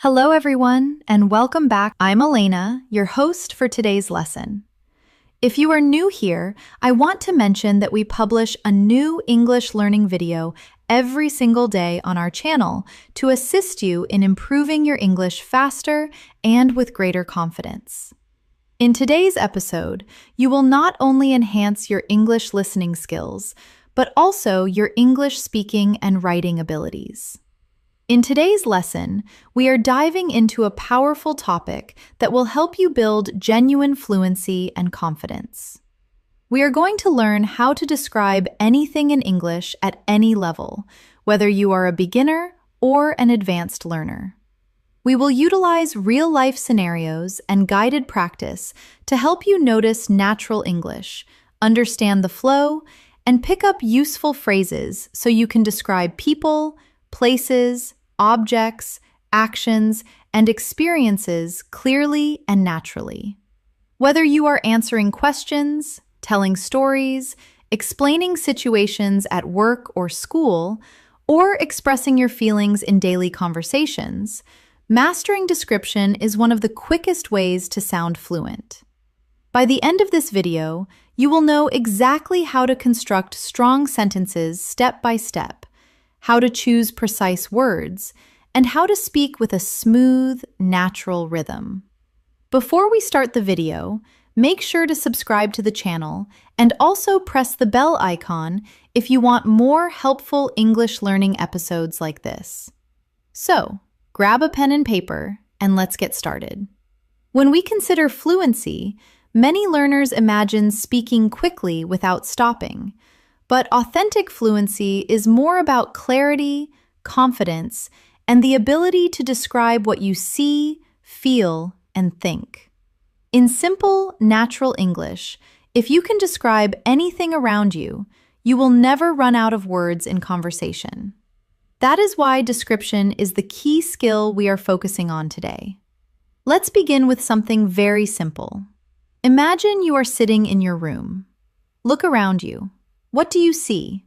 Hello, everyone, and welcome back. I'm Elena, your host for today's lesson. If you are new here, I want to mention that we publish a new English learning video every single day on our channel to assist you in improving your English faster and with greater confidence. In today's episode, you will not only enhance your English listening skills, but also your English speaking and writing abilities. In today's lesson, we are diving into a powerful topic that will help you build genuine fluency and confidence. We are going to learn how to describe anything in English at any level, whether you are a beginner or an advanced learner. We will utilize real-life scenarios and guided practice to help you notice natural English, understand the flow, and pick up useful phrases so you can describe people, places, objects, actions, and experiences clearly and naturally. Whether you are answering questions, telling stories, explaining situations at work or school, or expressing your feelings in daily conversations, mastering description is one of the quickest ways to sound fluent. By the end of this video, you will know exactly how to construct strong sentences step by step, how to choose precise words, and how to speak with a smooth, natural rhythm. Before we start the video, make sure to subscribe to the channel and also press the bell icon if you want more helpful English learning episodes like this. So, grab a pen and paper and let's get started. When we consider fluency, many learners imagine speaking quickly without stopping. But authentic fluency is more about clarity, confidence, and the ability to describe what you see, feel, and think. In simple, natural English, if you can describe anything around you, you will never run out of words in conversation. That is why description is the key skill we are focusing on today. Let's begin with something very simple. Imagine you are sitting in your room. Look around you. What do you see?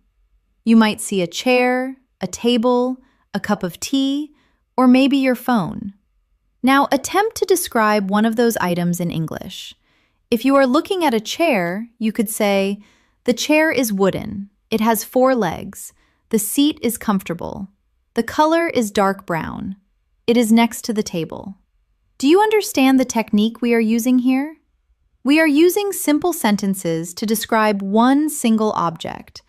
You might see a chair, a table, a cup of tea, or maybe your phone. Now attempt to describe one of those items in English. If you are looking at a chair, you could say, "The chair is wooden. It has 4 legs. The seat is comfortable. The color is dark brown. It is next to the table." Do you understand the technique we are using here? We are using simple sentences to describe one single object,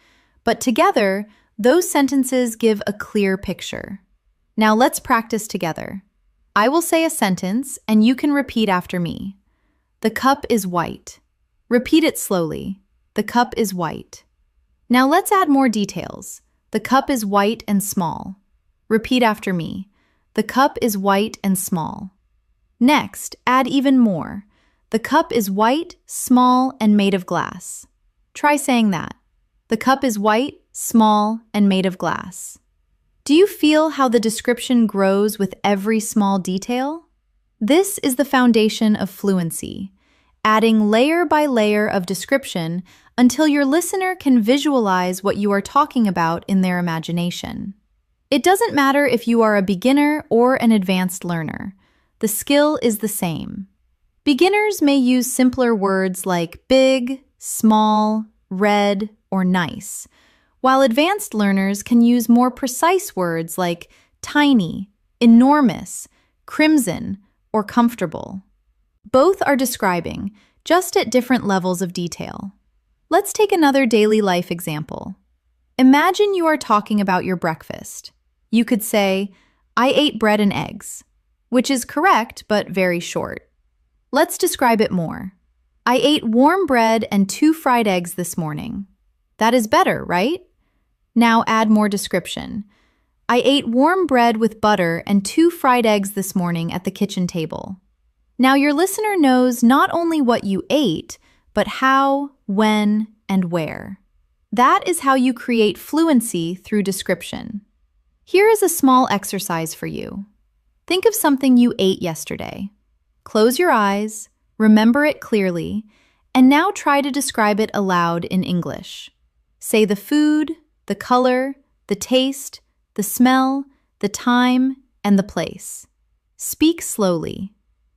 but together, those sentences give a clear picture. Now let's practice together. I will say a sentence, and you can repeat after me. The cup is white. Repeat it slowly. The cup is white. Now let's add more details. The cup is white and small. Repeat after me. The cup is white and small. Next, add even more. The cup is white, small, and made of glass. Try saying that. The cup is white, small, and made of glass. Do you feel how the description grows with every small detail? This is the foundation of fluency, adding layer by layer of description until your listener can visualize what you are talking about in their imagination. It doesn't matter if you are a beginner or an advanced learner. The skill is the same. Beginners may use simpler words like big, small, red, or nice, while advanced learners can use more precise words like tiny, enormous, crimson, or comfortable. Both are describing, just at different levels of detail. Let's take another daily life example. Imagine you are talking about your breakfast. You could say, "I ate bread and eggs," which is correct but very short. Let's describe it more. I ate warm bread and 2 fried eggs this morning. That is better, right? Now add more description. I ate warm bread with butter and 2 fried eggs this morning at the kitchen table. Now your listener knows not only what you ate, but how, when, and where. That is how you create fluency through description. Here is a small exercise for you. Think of something you ate yesterday. Close your eyes, remember it clearly, and now try to describe it aloud in English. Say the food, the color, the taste, the smell, the time, and the place. Speak slowly.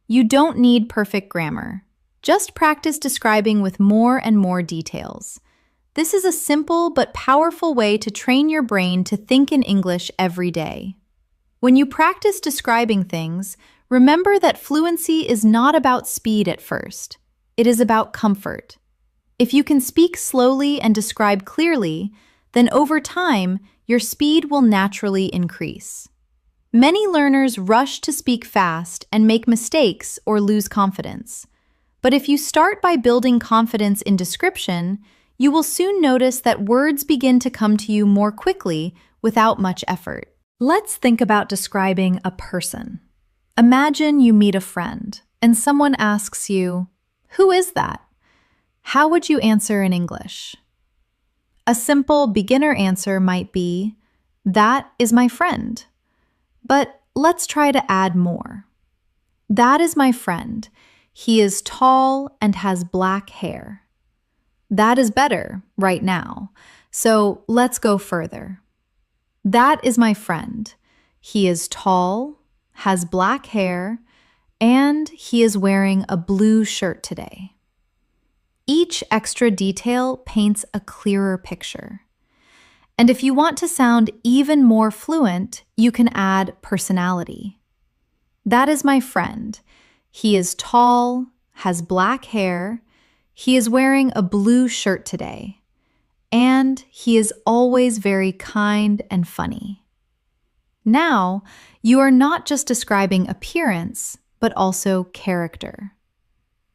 You don't need perfect grammar. Just practice describing with more and more details. This is a simple but powerful way to train your brain to think in English every day. When you practice describing things, remember that fluency is not about speed at first. It is about comfort. If you can speak slowly and describe clearly, then over time, your speed will naturally increase. Many learners rush to speak fast and make mistakes or lose confidence. But if you start by building confidence in description, you will soon notice that words begin to come to you more quickly without much effort. Let's think about describing a person. Imagine you meet a friend and someone asks you, "Who is that?" How would you answer in English? A simple beginner answer might be, "That is my friend." But let's try to add more. That is my friend. He is tall and has black hair. That is better right now. So let's go further. That is my friend. He is tall, has black hair, and he is wearing a blue shirt today. Each extra detail paints a clearer picture. And if you want to sound even more fluent, you can add personality. That is my friend. He is tall, has black hair, he is wearing a blue shirt today, and he is always very kind and funny. Now, you are not just describing appearance, but also character.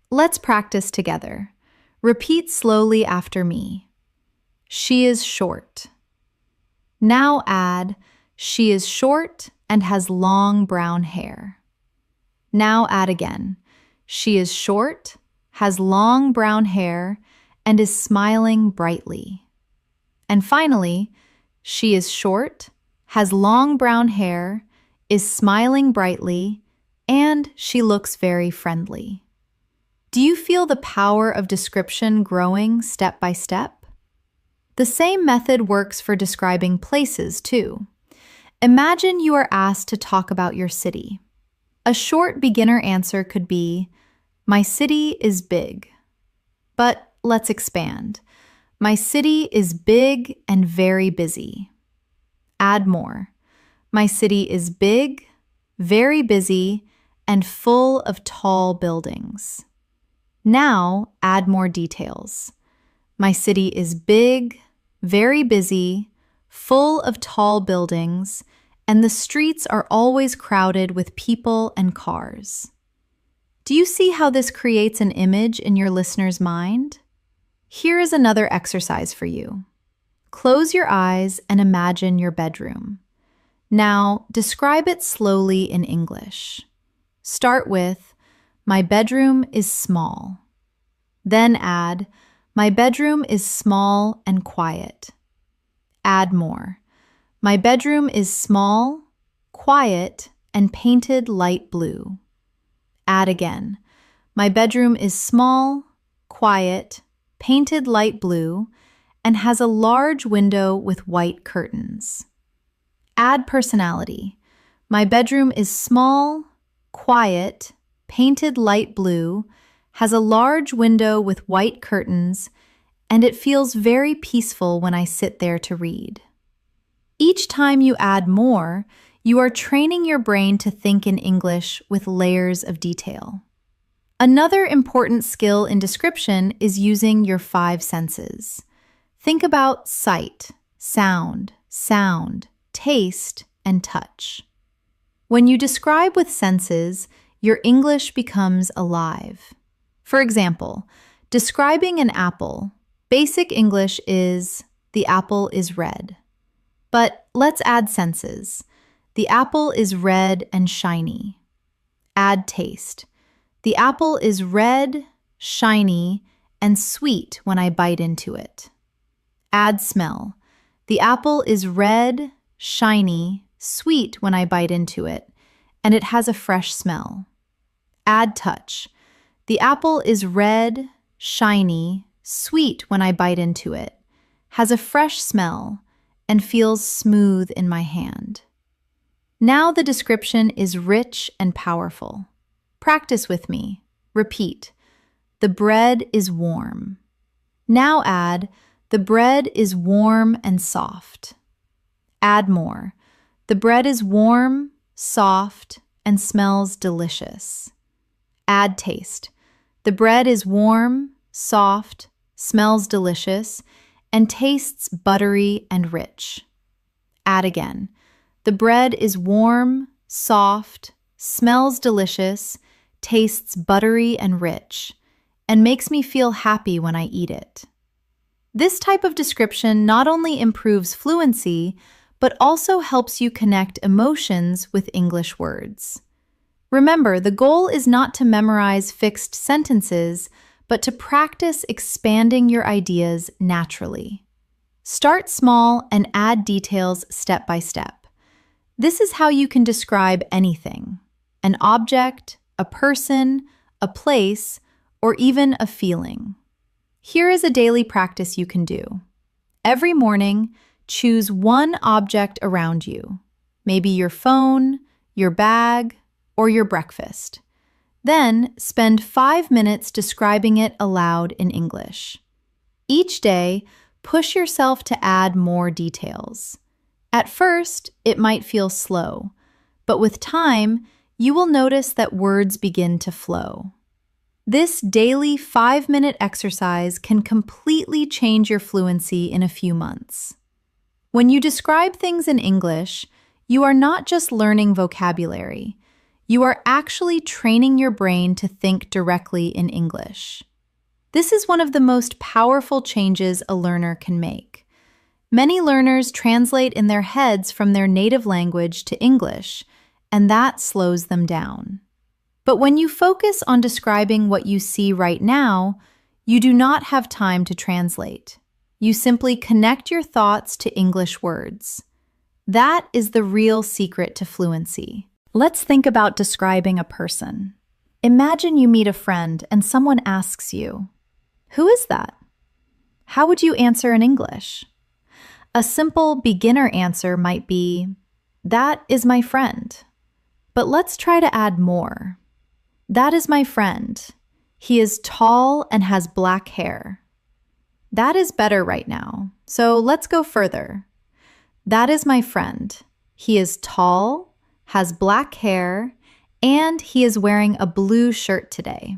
Let's practice together. Repeat slowly after me. She is short. Now add, she is short and has long brown hair. Now add again, she is short, has long brown hair, and is smiling brightly. And finally, she is short, has long brown hair, is smiling brightly, and she looks very friendly. Do you feel the power of description growing step by step? The same method works for describing places, too. Imagine you are asked to talk about your city. A short beginner answer could be, "My city is big." But let's expand. My city is big and very busy. Add more. My city is big, very busy, and full of tall buildings. Now add more details. My city is big, very busy, full of tall buildings, and the streets are always crowded with people and cars. Do you see how this creates an image in your listener's mind? Here is another exercise for you. Close your eyes and imagine your bedroom. Now, describe it slowly in English. Start with, "My bedroom is small." Then add, "My bedroom is small and quiet." Add more. "My bedroom is small, quiet, and painted light blue." Add again. "My bedroom is small, quiet, painted light blue, and has a large window with white curtains." Add personality. "My bedroom is small, quiet, painted light blue, has a large window with white curtains, and it feels very peaceful when I sit there to read." Each time you add more, you are training your brain to think in English with layers of detail. Another important skill in description is using your 5 senses. Think about sight, sound, taste, and touch. When you describe with senses, your English becomes alive. For example, describing an apple, basic English is, "The apple is red." But let's add senses. The apple is red and shiny. Add taste. The apple is red, shiny, and sweet when I bite into it. Add smell. The apple is red, shiny, sweet when I bite into it, and it has a fresh smell. Add touch. The apple is red, shiny, sweet when I bite into it, has a fresh smell, and feels smooth in my hand. Now the description is rich and powerful. Practice with me. Repeat. The bread is warm. Now add, the bread is warm and soft. Add more. The bread is warm, soft, and smells delicious. Add taste. The bread is warm, soft, smells delicious, and tastes buttery and rich. Add again. The bread is warm, soft, smells delicious, tastes buttery and rich, and makes me feel happy when I eat it. This type of description not only improves fluency, but also helps you connect emotions with English words. Remember, the goal is not to memorize fixed sentences, but to practice expanding your ideas naturally. Start small and add details step by step. This is how you can describe anything: an object, a person, a place, or even a feeling. Here is a daily practice you can do. Every morning, choose one object around you, maybe your phone, your bag, or your breakfast. Then spend 5 minutes describing it aloud in English. Each day, push yourself to add more details. At first, it might feel slow, but with time, you will notice that words begin to flow. This daily 5-minute exercise can completely change your fluency in a few months. When you describe things in English, you are not just learning vocabulary. You are actually training your brain to think directly in English. This is one of the most powerful changes a learner can make. Many learners translate in their heads from their native language to English, and that slows them down. But when you focus on describing what you see right now, you do not have time to translate. You simply connect your thoughts to English words. That is the real secret to fluency. Let's think about describing a person. Imagine you meet a friend and someone asks you, "Who is that?" How would you answer in English? A simple beginner answer might be, "That is my friend." But let's try to add more. That is my friend. He is tall and has black hair. That is better right now, so let's go further. That is my friend. He is tall, has black hair, and he is wearing a blue shirt today.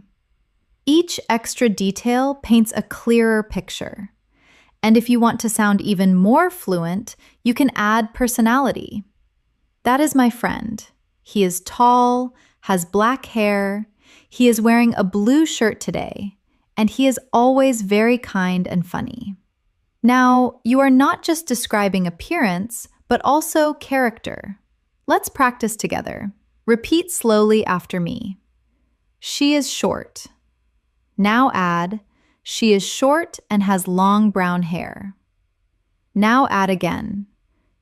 Each extra detail paints a clearer picture. And if you want to sound even more fluent, you can add personality. That is my friend. He is tall, has black hair, he is wearing a blue shirt today, and he is always very kind and funny. Now, you are not just describing appearance, but also character. Let's practice together. Repeat slowly after me. She is short. Now add, she is short and has long brown hair. Now add again.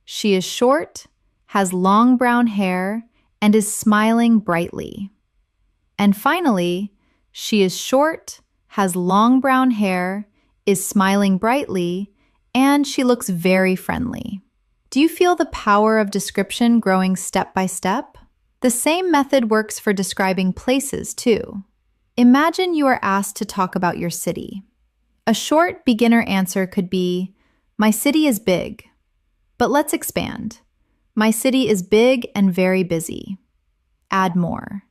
She is short, has long brown hair, and is smiling brightly. And finally, she is short, has long brown hair, is smiling brightly, and she looks very friendly. Do you feel the power of description growing step by step? The same method works for describing places, too. Imagine you are asked to talk about your city. A short beginner answer could be, "My city is big." But let's expand. My city is big and very busy. Add more.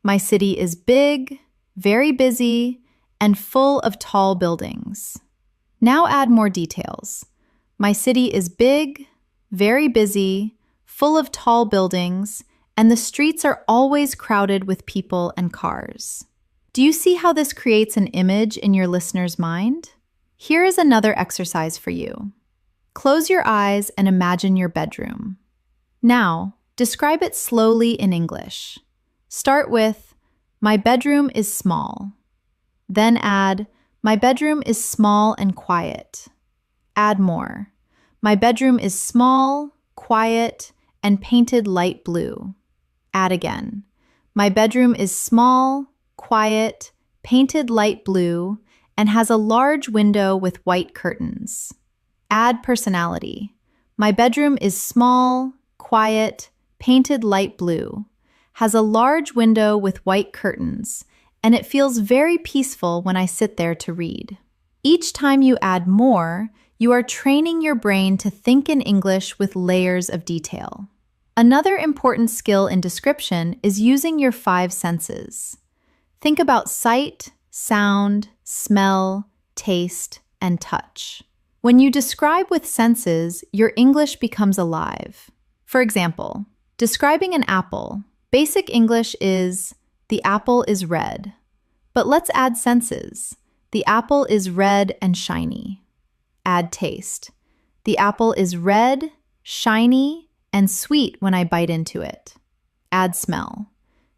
My city is big, very busy, and full of tall buildings. Now add more details. My city is big, very busy, full of tall buildings, and the streets are always crowded with people and cars. Do you see how this creates an image in your listener's mind? Here is another exercise for you. Close your eyes and imagine your bedroom. Now, describe it slowly in English. Start with, "My bedroom is small." Then add, "My bedroom is small and quiet." Add more. "My bedroom is small, quiet, and painted light blue." Add again. "My bedroom is small, quiet, painted light blue, and has a large window with white curtains." Add personality. "My bedroom is small, quiet, painted light blue, has a large window with white curtains, and it feels very peaceful when I sit there to read. Each time you add more, you are training your brain to think in English with layers of detail. Another important skill in description is using your 5 senses. Think about sight, sound, smell, taste, and touch. When you describe with senses, your English becomes alive. For example, describing an apple, basic English is, the apple is red. But let's add senses. The apple is red and shiny. Add taste. The apple is red, shiny, and sweet when I bite into it. Add smell.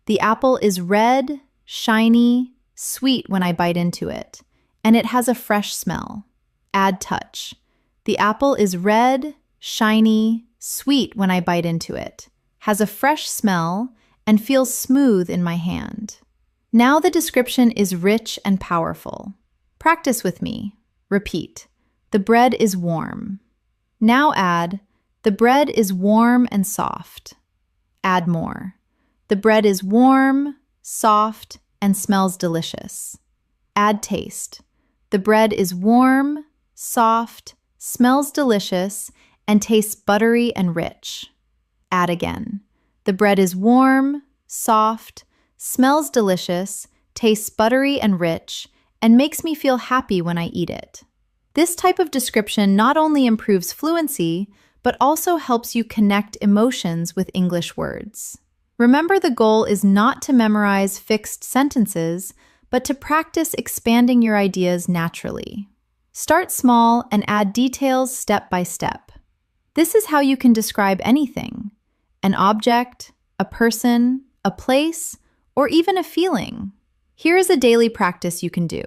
The apple is red, shiny, sweet when I bite into it, and it has a fresh smell. Add touch. The apple is red, shiny, sweet when I bite into it, has a fresh smell, and feels smooth in my hand. Now the description is rich and powerful. Practice with me. Repeat. The bread is warm. Now add, the bread is warm and soft. Add more. The bread is warm, soft, and smells delicious. Add taste. The bread is warm, soft, smells delicious, and tastes buttery and rich. Add again. The bread is warm, soft, smells delicious, tastes buttery and rich, and makes me feel happy when I eat it. This type of description not only improves fluency, but also helps you connect emotions with English words. Remember, the goal is not to memorize fixed sentences, but to practice expanding your ideas naturally. Start small and add details step by step. This is how you can describe anything: an object, a person, a place, or even a feeling. Here is a daily practice you can do.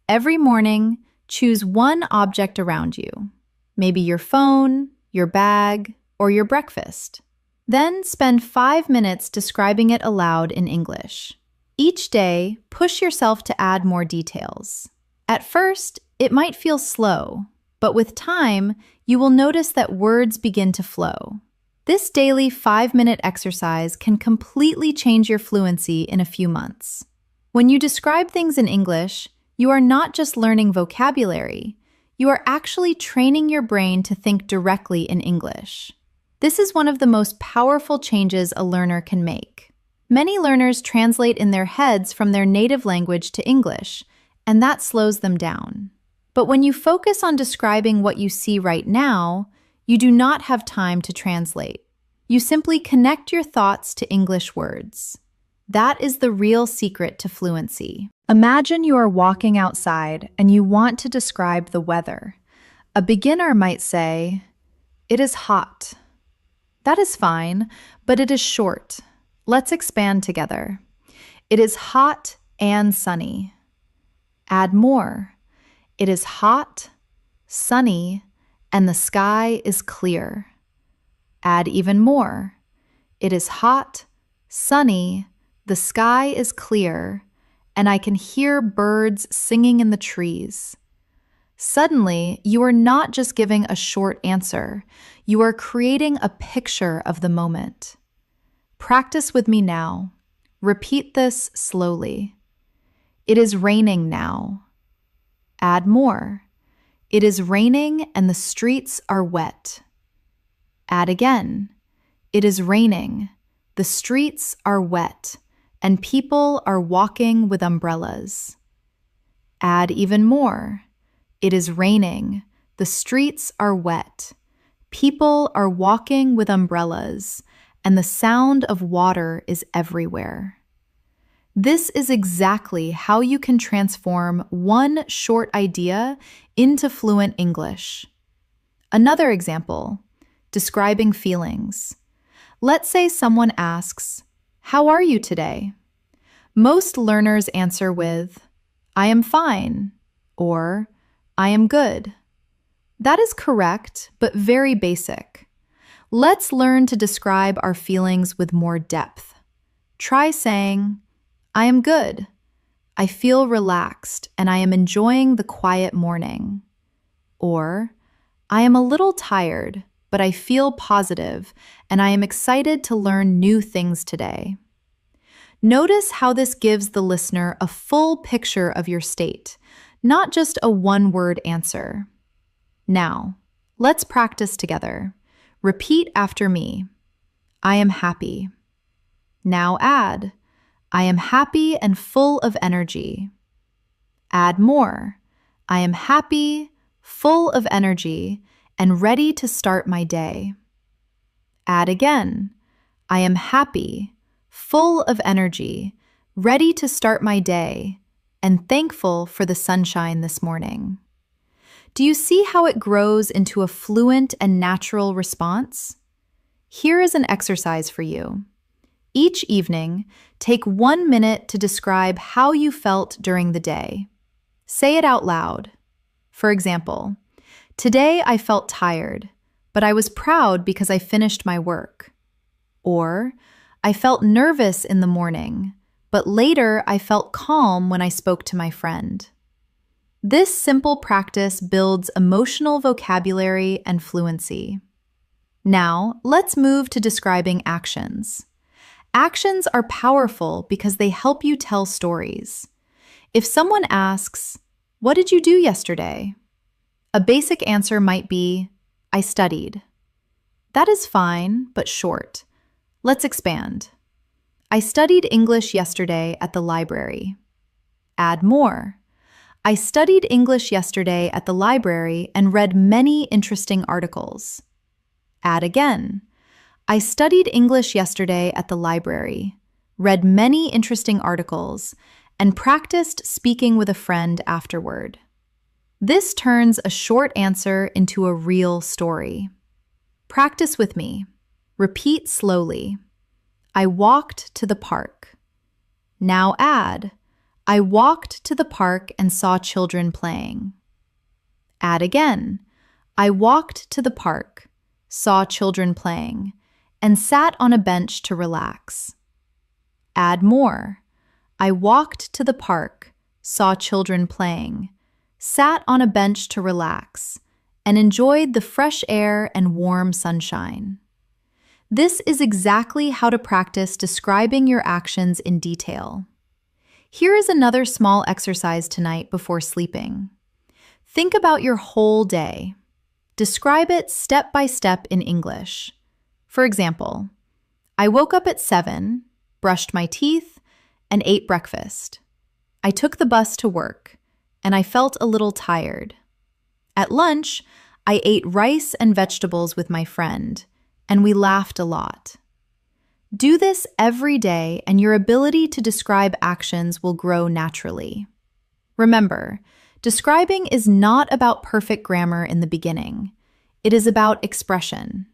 Every morning, choose one object around you, maybe your phone, your bag, or your breakfast. Then spend 5 minutes describing it aloud in English. Each day, push yourself to add more details. At first, it might feel slow, but with time, you will notice that words begin to flow. This daily 5-minute exercise can completely change your fluency in a few months. When you describe things in English, you are not just learning vocabulary, you are actually training your brain to think directly in English. This is one of the most powerful changes a learner can make. Many learners translate in their heads from their native language to English, and that slows them down. But when you focus on describing what you see right now, you do not have time to translate. You simply connect your thoughts to English words. That is the real secret to fluency. Imagine you are walking outside and you want to describe the weather. A beginner might say, "It is hot." That is fine, but it is short. Let's expand together. It is hot and sunny. Add more. It is hot, sunny, and the sky is clear. Add even more. It is hot, sunny, the sky is clear, and I can hear birds singing in the trees. Suddenly, you are not just giving a short answer, you are creating a picture of the moment. Practice with me now. Repeat this slowly. It is raining now. Add more. It is raining and the streets are wet. Add again. It is raining. The streets are wet and people are walking with umbrellas. Add even more. It is raining. The streets are wet. People are walking with umbrellas and the sound of water is everywhere. This is exactly how you can transform one short idea into fluent English. Another example, describing feelings. Let's say someone asks, "How are you today?" Most learners answer with, "I am fine," or "I am good." That is correct, but very basic. Let's learn to describe our feelings with more depth. Try saying, "I am good. I feel relaxed and I am enjoying the quiet morning." Or, "I am a little tired, but I feel positive, and I am excited to learn new things today. Notice how this gives the listener a full picture of your state, not just a one-word answer. Now, let's practice together. Repeat after me. I am happy. Now add, I am happy and full of energy. Add more. I am happy, full of energy, and ready to start my day. Add again. I am happy, full of energy, ready to start my day, and thankful for the sunshine this morning. Do you see how it grows into a fluent and natural response? Here is an exercise for you. Each evening, take 1 minute to describe how you felt during the day. Say it out loud. For example, today I felt tired, but I was proud because I finished my work. Or, I felt nervous in the morning, but later I felt calm when I spoke to my friend. This simple practice builds emotional vocabulary and fluency. Now, let's move to describing actions. Actions are powerful because they help you tell stories. If someone asks, "What did you do yesterday?" a basic answer might be, "I studied." That is fine, but short. Let's expand. I studied English yesterday at the library. Add more. I studied English yesterday at the library and read many interesting articles. Add again. I studied English yesterday at the library, read many interesting articles, and practiced speaking with a friend afterward. This turns a short answer into a real story. Practice with me. Repeat slowly. I walked to the park. Now add, I walked to the park and saw children playing. Add again. I walked to the park, saw children playing, and sat on a bench to relax. Add more. I walked to the park, saw children playing, sat on a bench to relax, and enjoyed the fresh air and warm sunshine. This is exactly how to practice describing your actions in detail. Here is another small exercise tonight before sleeping. Think about your whole day. Describe it step by step in English. For example, I woke up at 7, brushed my teeth, and ate breakfast. I took the bus to work, and I felt a little tired. At lunch, I ate rice and vegetables with my friend, and we laughed a lot. Do this every day, and your ability to describe actions will grow naturally. Remember, describing is not about perfect grammar in the beginning. It is about expression.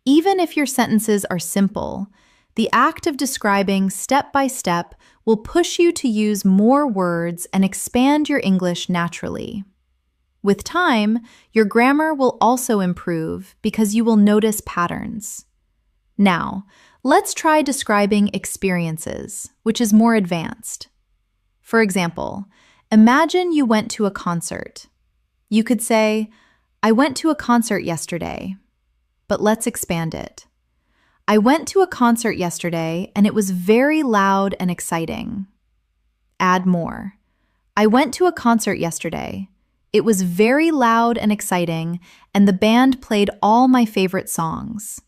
Even if your sentences are simple, the act of describing step by step will push you to use more words and expand your English naturally. With time, your grammar will also improve because you will notice patterns. Now, let's try describing experiences, which is more advanced. For example, imagine you went to a concert. You could say, I went to a concert yesterday. But let's expand it. I went to a concert yesterday and it was very loud and exciting. Add more. I went to a concert yesterday. It was very loud and exciting, and the band played all my favorite songs.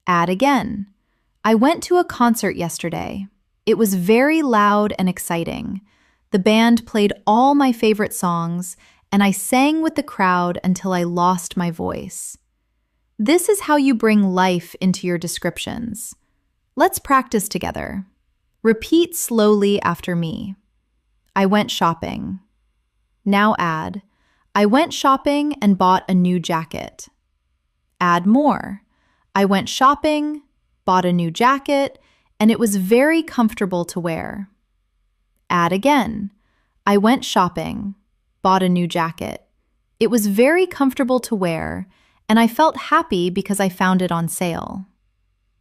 Add again. I went to a concert yesterday. It was very loud and exciting. The band played all my favorite songs, and I sang with the crowd until I lost my voice. This is how you bring life into your descriptions. Let's practice together. Repeat slowly after me. I went shopping. Now add, I went shopping and bought a new jacket. Add more. I went shopping, bought a new jacket, and it was very comfortable to wear. Add again. I went shopping, bought a new jacket. It was very comfortable to wear, and I felt happy because I found it on sale.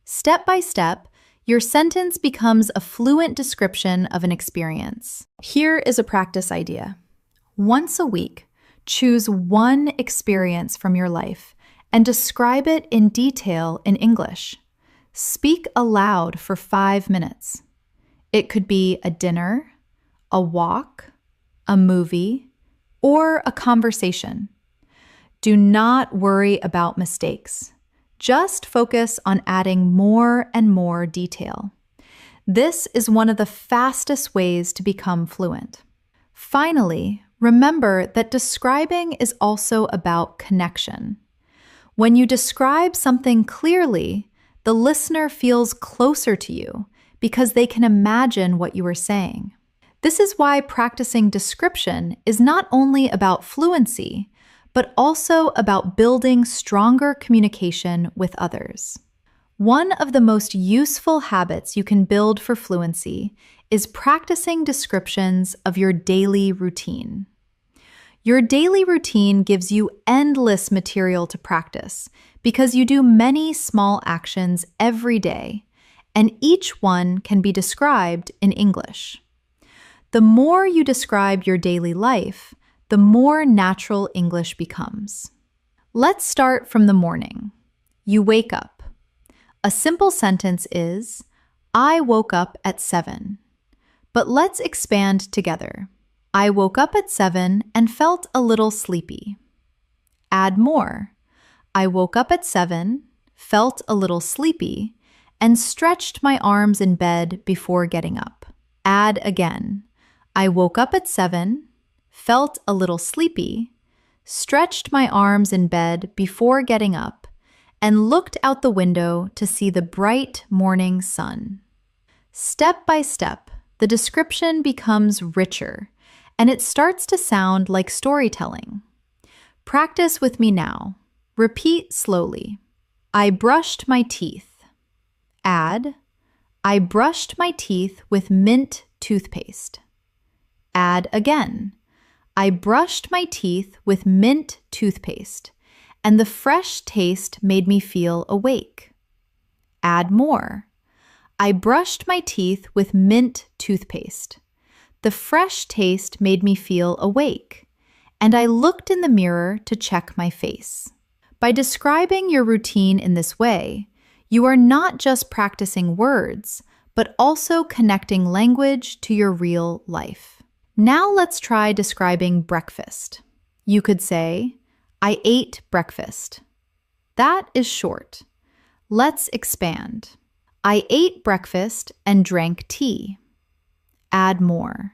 Step by step, your sentence becomes a fluent description of an experience. Here is a practice idea. Once a week, choose one experience from your life and describe it in detail in English. Speak aloud for 5 minutes. It could be a dinner, a walk, a movie, or a conversation. Do not worry about mistakes. Just focus on adding more and more detail. This is one of the fastest ways to become fluent. Finally, remember that describing is also about connection. When you describe something clearly, the listener feels closer to you because they can imagine what you are saying. This is why practicing description is not only about fluency, but also about building stronger communication with others. One of the most useful habits you can build for fluency is practicing descriptions of your daily routine. Your daily routine gives you endless material to practice because you do many small actions every day, and each one can be described in English. The more you describe your daily life, the more natural English becomes. Let's start from the morning. You wake up. A simple sentence is, I woke up at 7. But let's expand together. I woke up at 7 and felt a little sleepy. Add more. I woke up at 7, felt a little sleepy, and stretched my arms in bed before getting up. Add again. I woke up at 7, felt a little sleepy, stretched my arms in bed before getting up, and looked out the window to see the bright morning sun. Step by step, the description becomes richer, and it starts to sound like storytelling. Practice with me now. Repeat slowly. I brushed my teeth. Add, I brushed my teeth with mint toothpaste. Add again. I brushed my teeth with mint toothpaste, and the fresh taste made me feel awake. Add more. I brushed my teeth with mint toothpaste. The fresh taste made me feel awake, and I looked in the mirror to check my face. By describing your routine in this way, you are not just practicing words, but also connecting language to your real life. Now let's try describing breakfast. You could say, I ate breakfast. That is short. Let's expand. I ate breakfast and drank tea. Add more.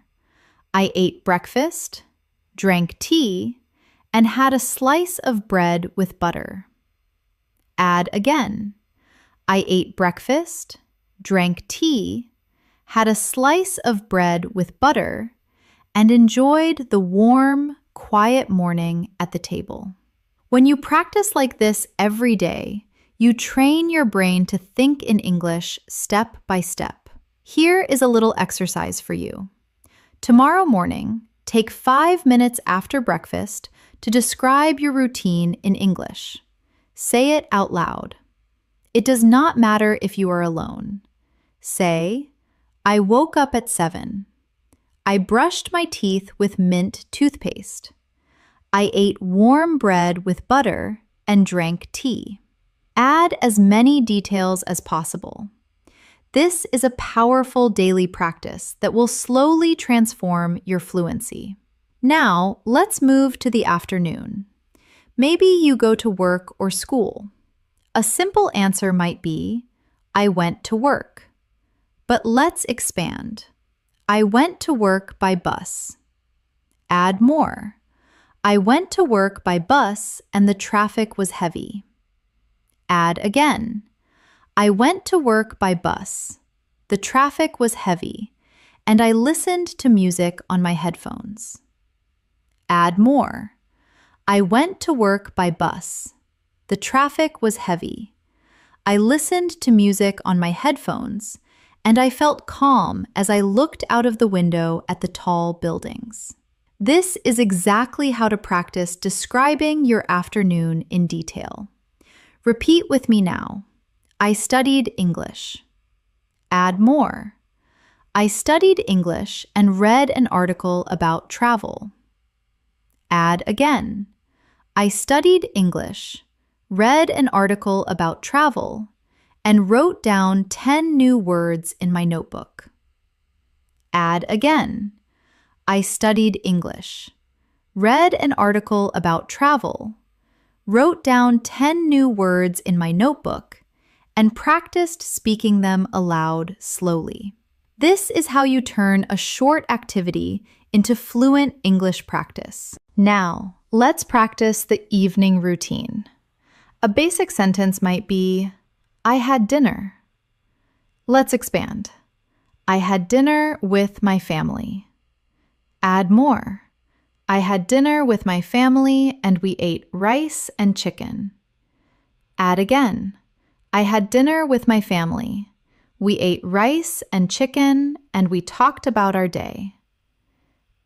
I ate breakfast, drank tea, and had a slice of bread with butter. Add again. I ate breakfast, drank tea, had a slice of bread with butter, and enjoyed the warm, quiet morning at the table. When you practice like this every day, you train your brain to think in English step by step. Here is a little exercise for you. Tomorrow morning, take 5 minutes after breakfast to describe your routine in English. Say it out loud. It does not matter if you are alone. Say, I woke up at 7. I brushed my teeth with mint toothpaste. I ate warm bread with butter and drank tea. Add as many details as possible. This is a powerful daily practice that will slowly transform your fluency. Now, let's move to the afternoon. Maybe you go to work or school. A simple answer might be, I went to work. But let's expand. I went to work by bus. Add more. I went to work by bus and the traffic was heavy. Add again. I went to work by bus. The traffic was heavy, and I listened to music on my headphones. Add more. I went to work by bus. The traffic was heavy. I listened to music on my headphones, and I felt calm as I looked out of the window at the tall buildings. This is exactly how to practice describing your afternoon in detail. Repeat with me now. I studied English. Add more. I studied English and read an article about travel. Add again. I studied English, read an article about travel, and wrote down 10 new words in my notebook. Add again. I studied English, read an article about travel, wrote down 10 new words in my notebook, and practiced speaking them aloud slowly. This is how you turn a short activity into fluent English practice. Now, let's practice the evening routine. A basic sentence might be, I had dinner. Let's expand. I had dinner with my family. Add more. I had dinner with my family and we ate rice and chicken. Add again. I had dinner with my family. We ate rice and chicken and we talked about our day.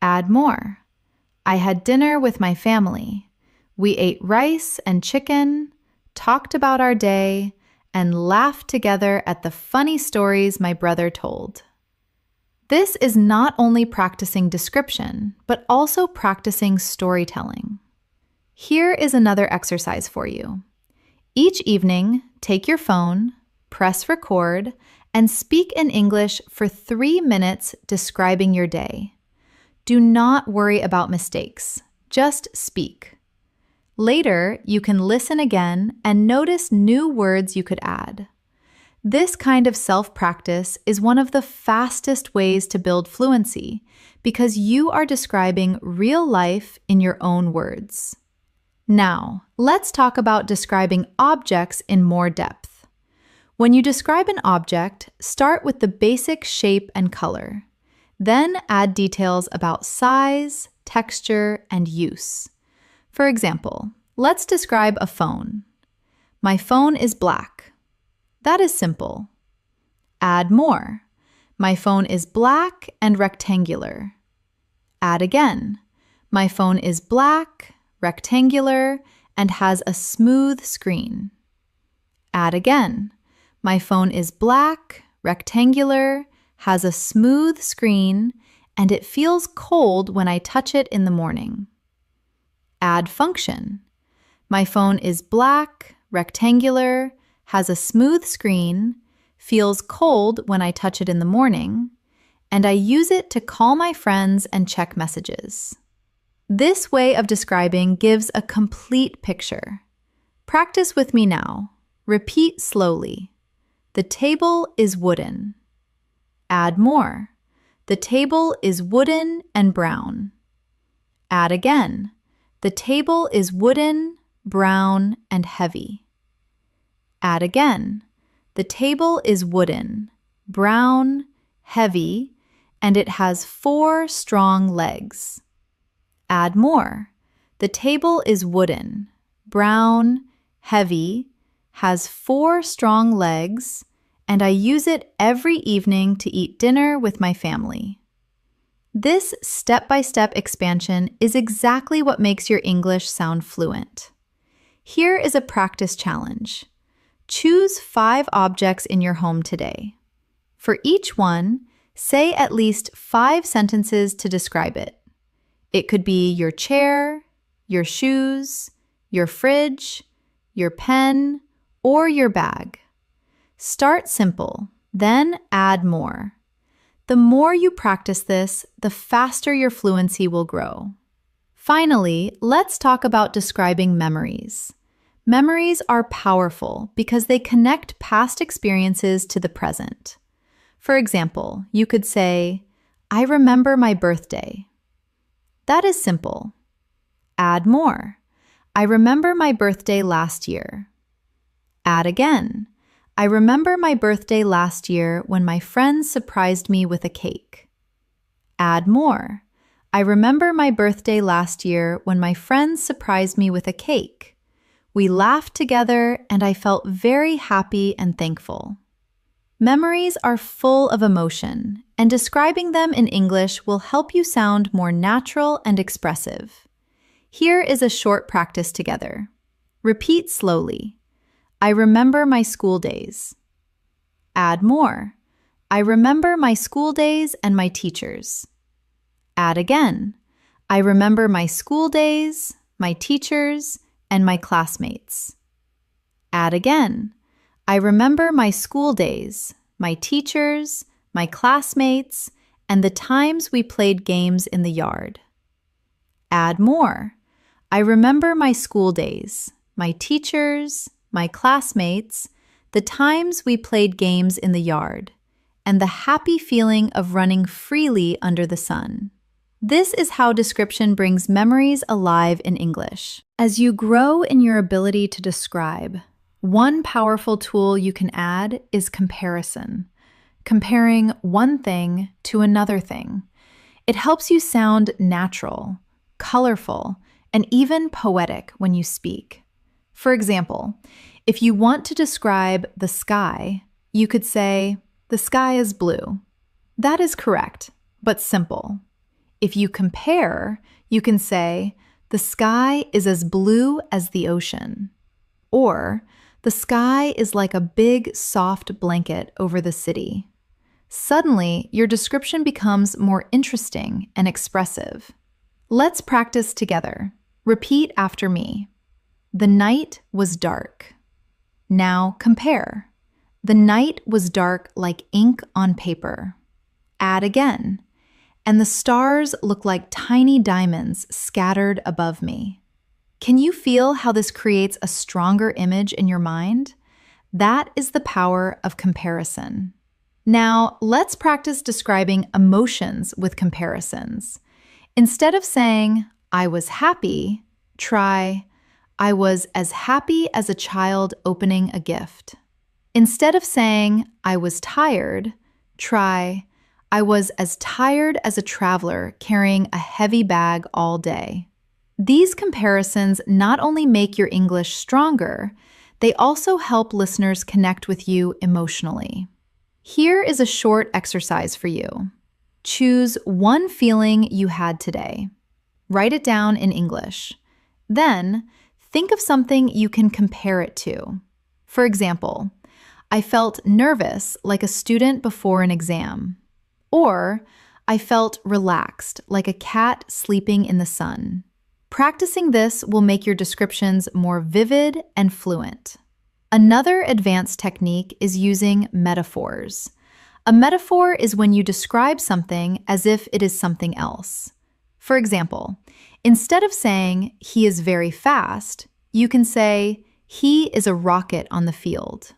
Add more. I had dinner with my family. We ate rice and chicken, talked about our day, and laughed together at the funny stories my brother told. This is not only practicing description, but also practicing storytelling. Here is another exercise for you. Each evening, take your phone, press record, and speak in English for 3 minutes describing your day. Do not worry about mistakes. Just speak. Later, you can listen again and notice new words you could add. This kind of self-practice is one of the fastest ways to build fluency because you are describing real life in your own words. Now, let's talk about describing objects in more depth. When you describe an object, start with the basic shape and color. Then add details about size, texture, and use. For example, let's describe a phone. My phone is black. That is simple. Add more. My phone is black and rectangular. Add again. My phone is black, rectangular, and has a smooth screen. Add again. My phone is black, rectangular, has a smooth screen, and it feels cold when I touch it in the morning. Add function. My phone is black, rectangular, has a smooth screen, feels cold when I touch it in the morning, and I use it to call my friends and check messages. This way of describing gives a complete picture. Practice with me now. Repeat slowly. The table is wooden. Add more. The table is wooden and brown. Add again. The table is wooden, brown, and heavy. Add again. The table is wooden, brown, heavy, and it has 4 strong legs. Add more. The table is wooden, brown, heavy, has 4 strong legs, and I use it every evening to eat dinner with my family. This step-by-step expansion is exactly what makes your English sound fluent. Here is a practice challenge. Choose 5 objects in your home today. For each one, say at least 5 sentences to describe it. It could be your chair, your shoes, your fridge, your pen, or your bag. Start simple, then add more. The more you practice this, the faster your fluency will grow. Finally, let's talk about describing memories. Memories are powerful because they connect past experiences to the present. For example, you could say, I remember my birthday. That is simple. Add more. I remember my birthday last year. Add again. I remember my birthday last year when my friends surprised me with a cake. Add more. I remember my birthday last year when my friends surprised me with a cake. We laughed together and I felt very happy and thankful. Memories are full of emotion, and describing them in English will help you sound more natural and expressive. Here is a short practice together. Repeat slowly. I remember my school days. Add more. I remember my school days and my teachers. Add again. I remember my school days, my teachers, and my classmates. Add again. I remember my school days, my teachers, my classmates, and the times we played games in the yard. Add more. I remember my school days, my teachers, my classmates, the times we played games in the yard, and the happy feeling of running freely under the sun. This is how description brings memories alive in English. As you grow in your ability to describe, one powerful tool you can add is comparison. Comparing one thing to another thing. It helps you sound natural, colorful, and even poetic when you speak. For example, if you want to describe the sky, you could say, "The sky is blue." That is correct, but simple. If you compare, you can say, "The sky is as blue as the ocean." Or, "The sky is like a big, soft blanket over the city." Suddenly, your description becomes more interesting and expressive. Let's practice together. Repeat after me. The night was dark. Now compare. The night was dark like ink on paper. Add again. And the stars look like tiny diamonds scattered above me. Can you feel how this creates a stronger image in your mind? That is the power of comparison. Now, let's practice describing emotions with comparisons. Instead of saying, "I was happy," try, "I was as happy as a child opening a gift." Instead of saying, "I was tired," try, "I was as tired as a traveler carrying a heavy bag all day." These comparisons not only make your English stronger, they also help listeners connect with you emotionally. Here is a short exercise for you. Choose one feeling you had today. Write it down in English. Then, think of something you can compare it to. For example, I felt nervous like a student before an exam. Or, I felt relaxed like a cat sleeping in the sun. Practicing this will make your descriptions more vivid and fluent. Another advanced technique is using metaphors. A metaphor is when you describe something as if it is something else. For example, instead of saying, "He is very fast," you can say, "He is a rocket on the field."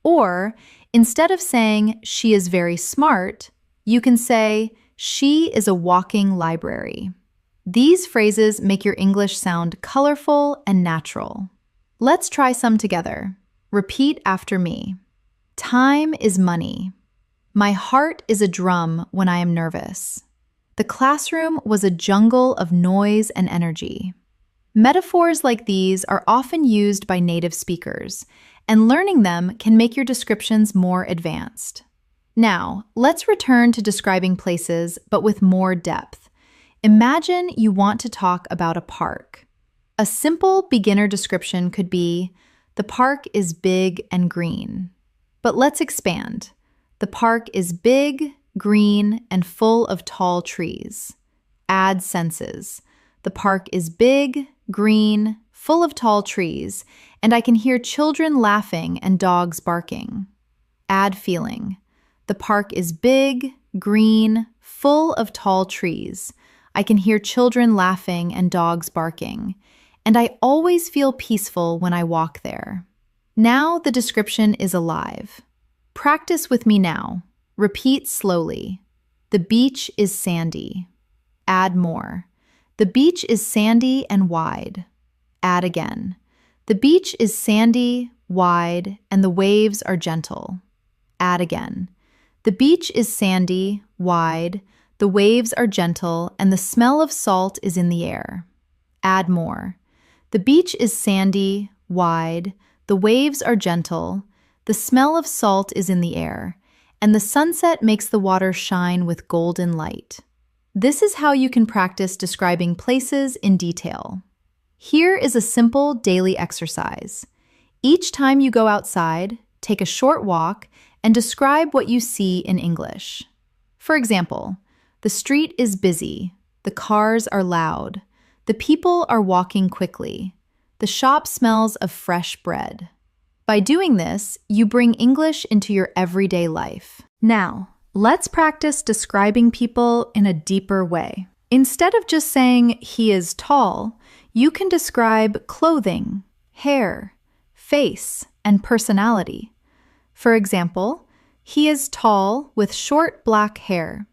Or, instead of saying, "She is very smart," you can say, "She is a walking library." These phrases make your English sound colorful and natural. Let's try some together. Repeat after me. Time is money. My heart is a drum when I am nervous. The classroom was a jungle of noise and energy. Metaphors like these are often used by native speakers, and learning them can make your descriptions more advanced. Now, let's return to describing places, but with more depth. Imagine you want to talk about a park. A simple beginner description could be, "The park is big and green." But let's expand. The park is big, green, and full of tall trees. Add senses. The park is big, green, full of tall trees, and I can hear children laughing and dogs barking. Add feeling. The park is big, green, full of tall trees. I can hear children laughing and dogs barking, and I always feel peaceful when I walk there. Now the description is alive. Practice with me now. Repeat slowly. The beach is sandy. Add more. The beach is sandy and wide. Add again. The beach is sandy, wide, and the waves are gentle. Add again. The beach is sandy, wide, the waves are gentle, and the smell of salt is in the air. Add more. The beach is sandy, wide, the waves are gentle, the smell of salt is in the air, and the sunset makes the water shine with golden light. This is how you can practice describing places in detail. Here is a simple daily exercise. Each time you go outside, take a short walk and describe what you see in English. For example, the street is busy, the cars are loud, the people are walking quickly, the shop smells of fresh bread. By doing this, you bring English into your everyday life. Now, let's practice describing people in a deeper way. Instead of just saying he is tall, you can describe clothing, hair, face, and personality. For example, he is tall with short black hair.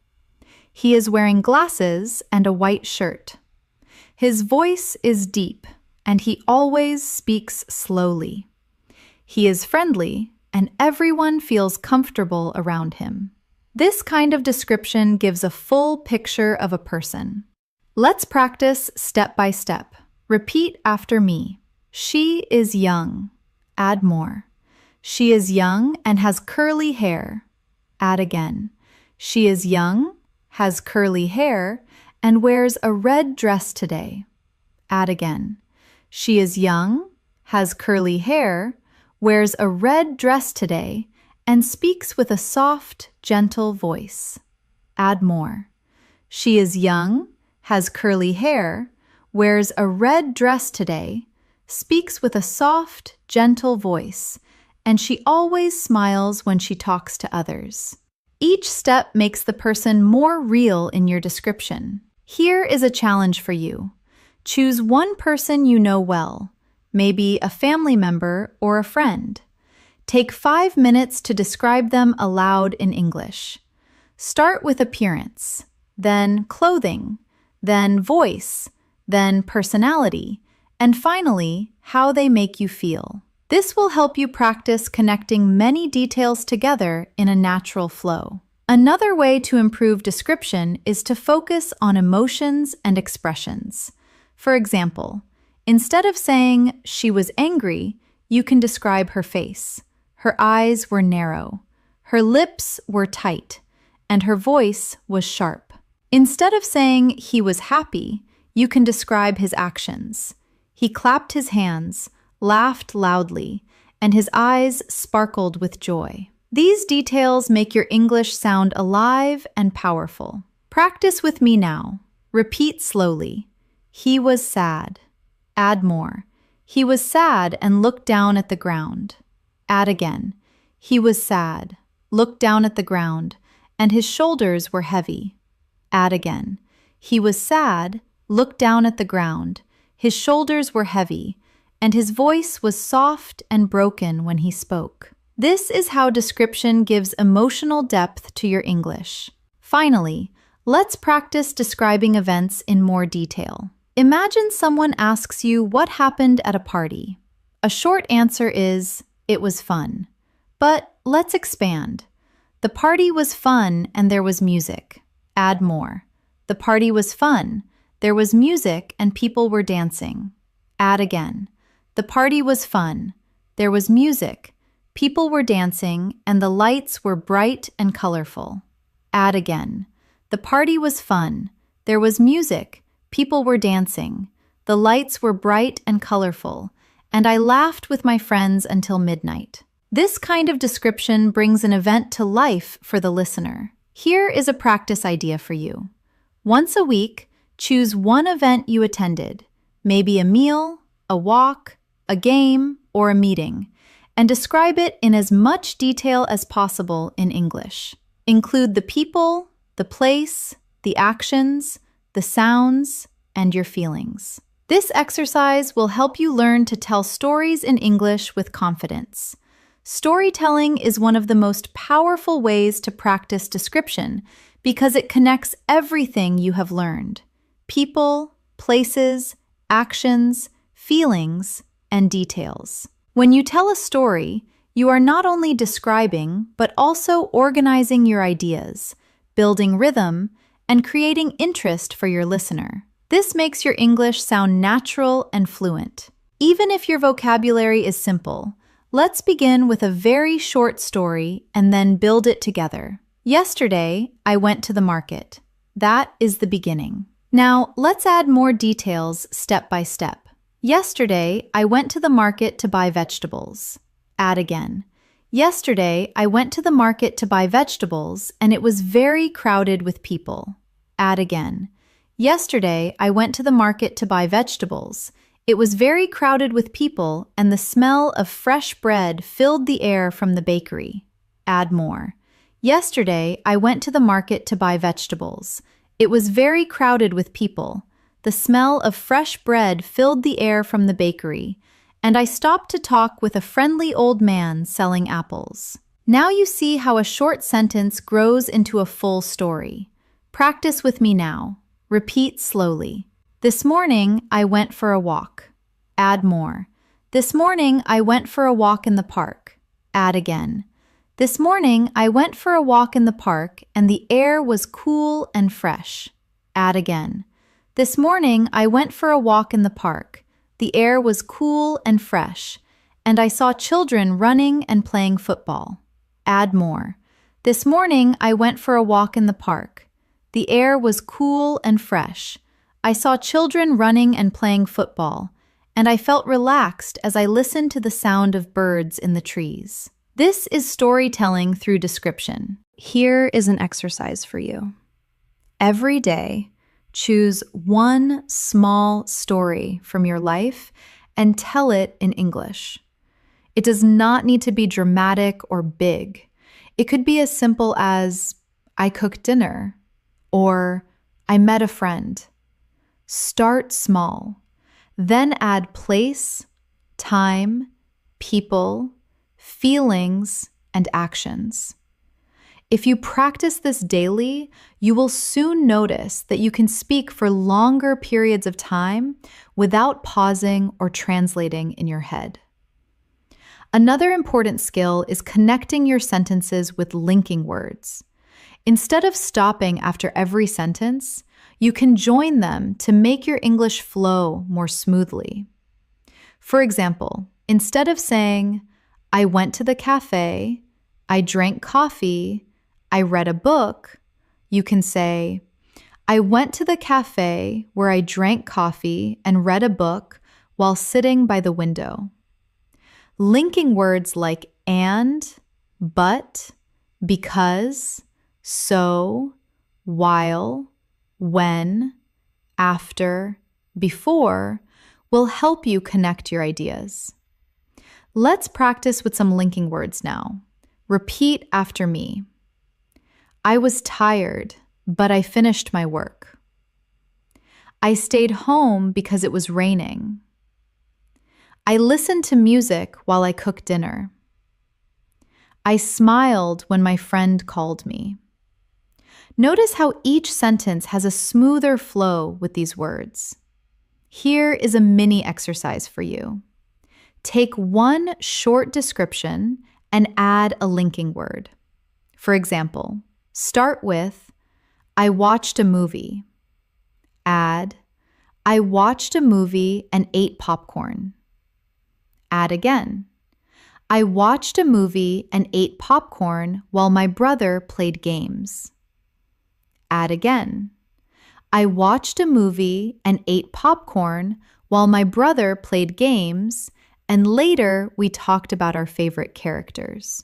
He is wearing glasses and a white shirt. His voice is deep, and he always speaks slowly. He is friendly, and everyone feels comfortable around him. This kind of description gives a full picture of a person. Let's practice step by step. Repeat after me. She is young. Add more. She is young and has curly hair. Add again. She is young, has curly hair, and wears a red dress today. Add again. She is young, has curly hair, wears a red dress today, and speaks with a soft, gentle voice. Add more. She is young, has curly hair, wears a red dress today, speaks with a soft, gentle voice, and she always smiles when she talks to others. Each step makes the person more real in your description. Here is a challenge for you. Choose one person you know well, maybe a family member or a friend. Take 5 minutes to describe them aloud in English. Start with appearance, then clothing, then voice, then personality, and finally, how they make you feel. This will help you practice connecting many details together in a natural flow. Another way to improve description is to focus on emotions and expressions. For example, instead of saying she was angry, you can describe her face. Her eyes were narrow, her lips were tight, and her voice was sharp. Instead of saying he was happy, you can describe his actions. He clapped his hands, laughed loudly, and his eyes sparkled with joy. These details make your English sound alive and powerful. Practice with me now. Repeat slowly. He was sad. Add more. He was sad and looked down at the ground. Add again. He was sad, looked down at the ground, and his shoulders were heavy. Add again. He was sad, looked down at the ground, his shoulders were heavy, and his voice was soft and broken when he spoke. This is how description gives emotional depth to your English. Finally, let's practice describing events in more detail. Imagine someone asks you what happened at a party. A short answer is, "It was fun." But let's expand. The party was fun and there was music. Add more. The party was fun. There was music and people were dancing. Add again. The party was fun. There was music. People were dancing and the lights were bright and colorful. Add again. The party was fun. There was music. People were dancing. The lights were bright and colorful. And I laughed with my friends until midnight. This kind of description brings an event to life for the listener. Here is a practice idea for you. Once a week, choose one event you attended, maybe a meal, a walk, a game, or a meeting, and describe it in as much detail as possible in English. Include the people, the place, the actions, the sounds, and your feelings. This exercise will help you learn to tell stories in English with confidence. Storytelling is one of the most powerful ways to practice description because it connects everything you have learned: people, places, actions, feelings, and details. When you tell a story, you are not only describing, but also organizing your ideas, building rhythm, and creating interest for your listener. This makes your English sound natural and fluent. Even if your vocabulary is simple, let's begin with a very short story and then build it together. Yesterday, I went to the market. That is the beginning. Now, let's add more details step by step. Yesterday, I went to the market to buy vegetables. Add again. Yesterday, I went to the market to buy vegetables, and it was very crowded with people. Add again. Yesterday, I went to the market to buy vegetables. It was very crowded with people, and the smell of fresh bread filled the air from the bakery. Add more. Yesterday, I went to the market to buy vegetables. It was very crowded with people. The smell of fresh bread filled the air from the bakery, and I stopped to talk with a friendly old man selling apples. Now you see how a short sentence grows into a full story. Practice with me now. Repeat slowly. This morning, I went for a walk. Add more. This morning, I went for a walk in the park. Add again. This morning, I went for a walk in the park, and the air was cool and fresh. Add again. This morning, I went for a walk in the park. The air was cool and fresh, and I saw children running and playing football. Add more. This morning, I went for a walk in the park. The air was cool and fresh. I saw children running and playing football, and I felt relaxed as I listened to the sound of birds in the trees. This is storytelling through description. Here is an exercise for you. Every day, choose one small story from your life and tell it in English. It does not need to be dramatic or big. It could be as simple as, I cooked dinner, or I met a friend. Start small, then add place, time, people, feelings, and actions. If you practice this daily, you will soon notice that you can speak for longer periods of time without pausing or translating in your head. Another important skill is connecting your sentences with linking words. Instead of stopping after every sentence, you can join them to make your English flow more smoothly. For example, instead of saying, I went to the cafe, I drank coffee, I read a book, you can say, I went to the cafe where I drank coffee and read a book while sitting by the window. Linking words like and, but, because, so, while, when, after, before will help you connect your ideas. Let's practice with some linking words now. Repeat after me. I was tired, but I finished my work. I stayed home because it was raining. I listened to music while I cooked dinner. I smiled when my friend called me. Notice how each sentence has a smoother flow with these words. Here is a mini exercise for you. Take one short description and add a linking word. For example, start with, I watched a movie. Add, I watched a movie and ate popcorn. Add again, I watched a movie and ate popcorn while my brother played games. Add again, I watched a movie and ate popcorn while my brother played games, and later we talked about our favorite characters.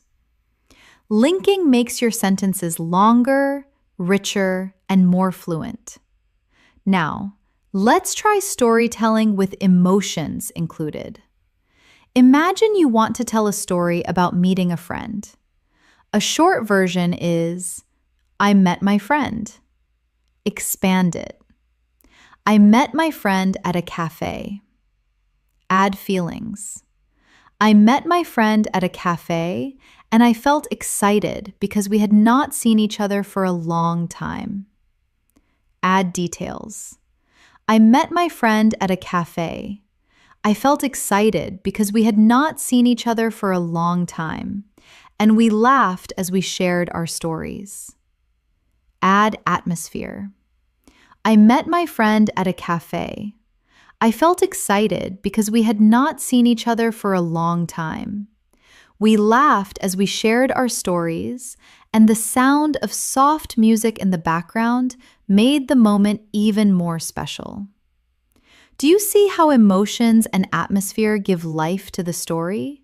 Linking makes your sentences longer, richer, and more fluent. Now, let's try storytelling with emotions included. Imagine you want to tell a story about meeting a friend. A short version is, I met my friend. Expand it. I met my friend at a cafe. Add feelings. I met my friend at a cafe and I felt excited because we had not seen each other for a long time. Add details. I met my friend at a cafe. I felt excited because we had not seen each other for a long time, and we laughed as we shared our stories. Add atmosphere. I met my friend at a cafe. I felt excited because we had not seen each other for a long time. We laughed as we shared our stories, and the sound of soft music in the background made the moment even more special. Do you see how emotions and atmosphere give life to the story?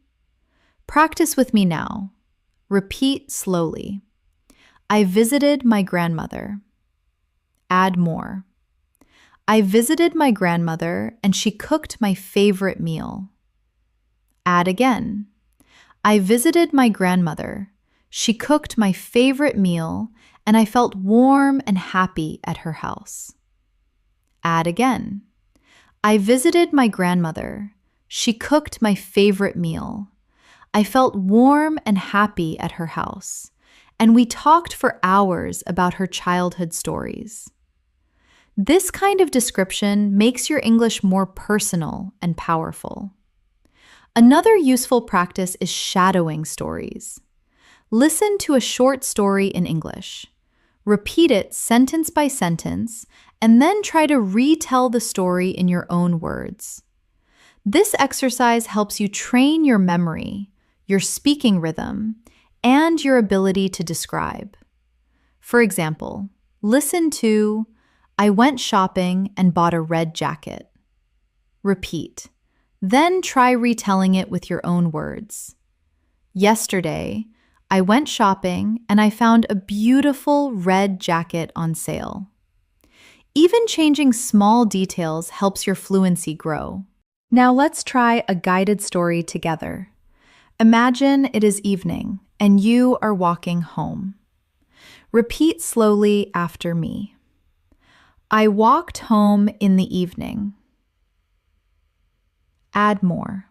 Practice with me now. Repeat slowly. I visited my grandmother. Add more. I visited my grandmother and she cooked my favorite meal. Add again. I visited my grandmother. She cooked my favorite meal and I felt warm and happy at her house. Add again. I visited my grandmother. She cooked my favorite meal. I felt warm and happy at her house, and we talked for hours about her childhood stories. This kind of description makes your English more personal and powerful. Another useful practice is shadowing stories. Listen to a short story in English. Repeat it sentence by sentence, and then try to retell the story in your own words. This exercise helps you train your memory, your speaking rhythm, and your ability to describe. For example, listen to, I went shopping and bought a red jacket. Repeat. Then try retelling it with your own words. Yesterday, I went shopping and I found a beautiful red jacket on sale. Even changing small details helps your fluency grow. Now let's try a guided story together. Imagine it is evening and you are walking home. Repeat slowly after me. I walked home in the evening. Add more.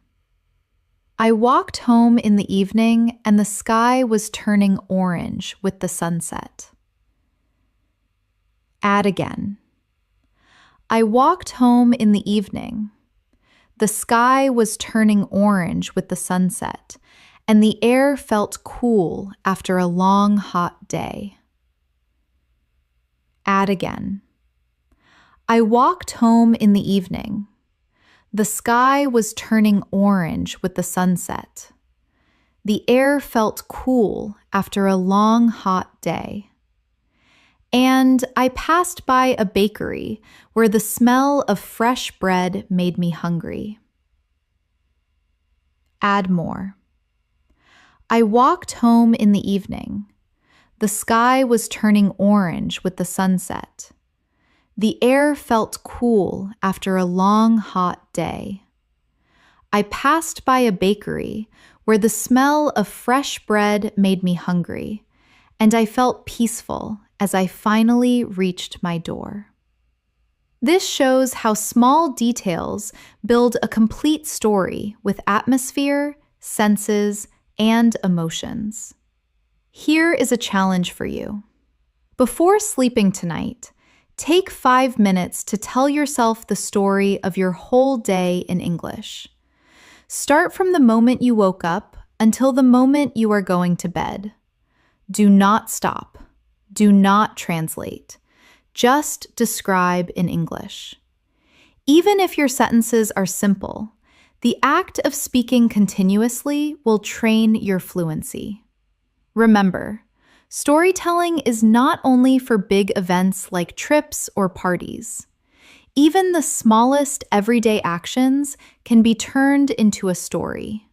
I walked home in the evening and the sky was turning orange with the sunset. Add again. I walked home in the evening. The sky was turning orange with the sunset, and the air felt cool after a long, hot day. Add again. I walked home in the evening. The sky was turning orange with the sunset. The air felt cool after a long, hot day. And I passed by a bakery where the smell of fresh bread made me hungry. Add more. I walked home in the evening. The sky was turning orange with the sunset. The air felt cool after a long, hot day. I passed by a bakery where the smell of fresh bread made me hungry, and I felt peaceful as I finally reached my door. This shows how small details build a complete story with atmosphere, senses, and emotions. Here is a challenge for you. Before sleeping tonight, take 5 minutes to tell yourself the story of your whole day in English. Start from the moment you woke up until the moment you are going to bed. Do not stop. Do not translate. Just describe in English. Even if your sentences are simple, the act of speaking continuously will train your fluency. Remember, storytelling is not only for big events like trips or parties. Even the smallest everyday actions can be turned into a story.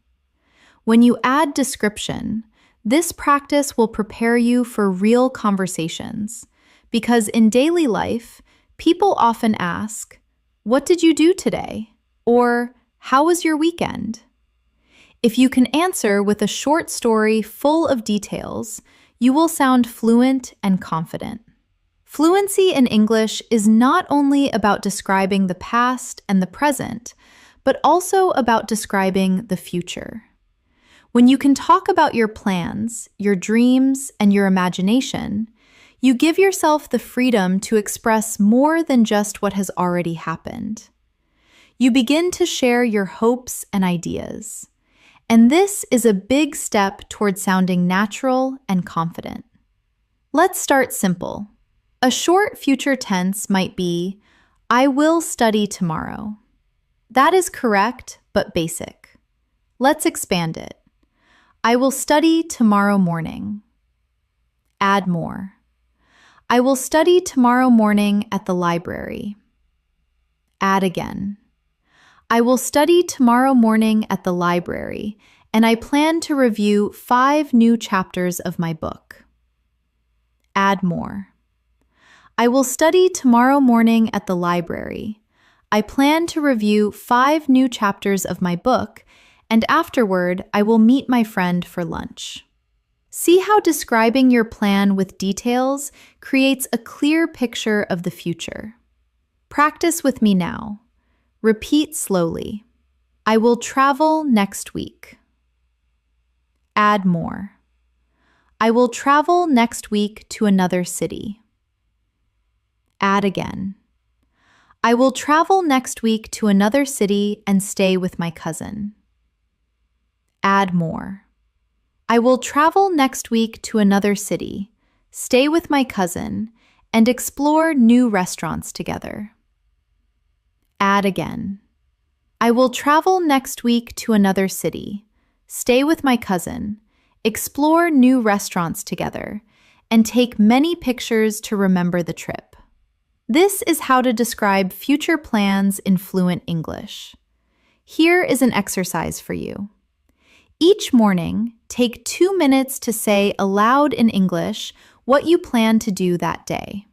When you add description, this practice will prepare you for real conversations, because in daily life, people often ask, "What did you do today?" or "How was your weekend?" If you can answer with a short story full of details, you will sound fluent and confident. Fluency in English is not only about describing the past and the present, but also about describing the future. When you can talk about your plans, your dreams, and your imagination, you give yourself the freedom to express more than just what has already happened. You begin to share your hopes and ideas. And this is a big step toward sounding natural and confident. Let's start simple. A short future tense might be, I will study tomorrow. That is correct, but basic. Let's expand it. I will study tomorrow morning. Add more. I will study tomorrow morning at the library. Add again. I will study tomorrow morning at the library, and I plan to review 5 new chapters of my book. Add more. I will study tomorrow morning at the library. I plan to review 5 new chapters of my book, and afterward, I will meet my friend for lunch. See how describing your plan with details creates a clear picture of the future. Practice with me now. Repeat slowly. I will travel next week. Add more. I will travel next week to another city. Add again. I will travel next week to another city and stay with my cousin. Add more. I will travel next week to another city, stay with my cousin, and explore new restaurants together. Add again. I will travel next week to another city, stay with my cousin, explore new restaurants together, and take many pictures to remember the trip. This is how to describe future plans in fluent English. Here is an exercise for you. Each morning, take 2 minutes to say aloud in English what you plan to do that day.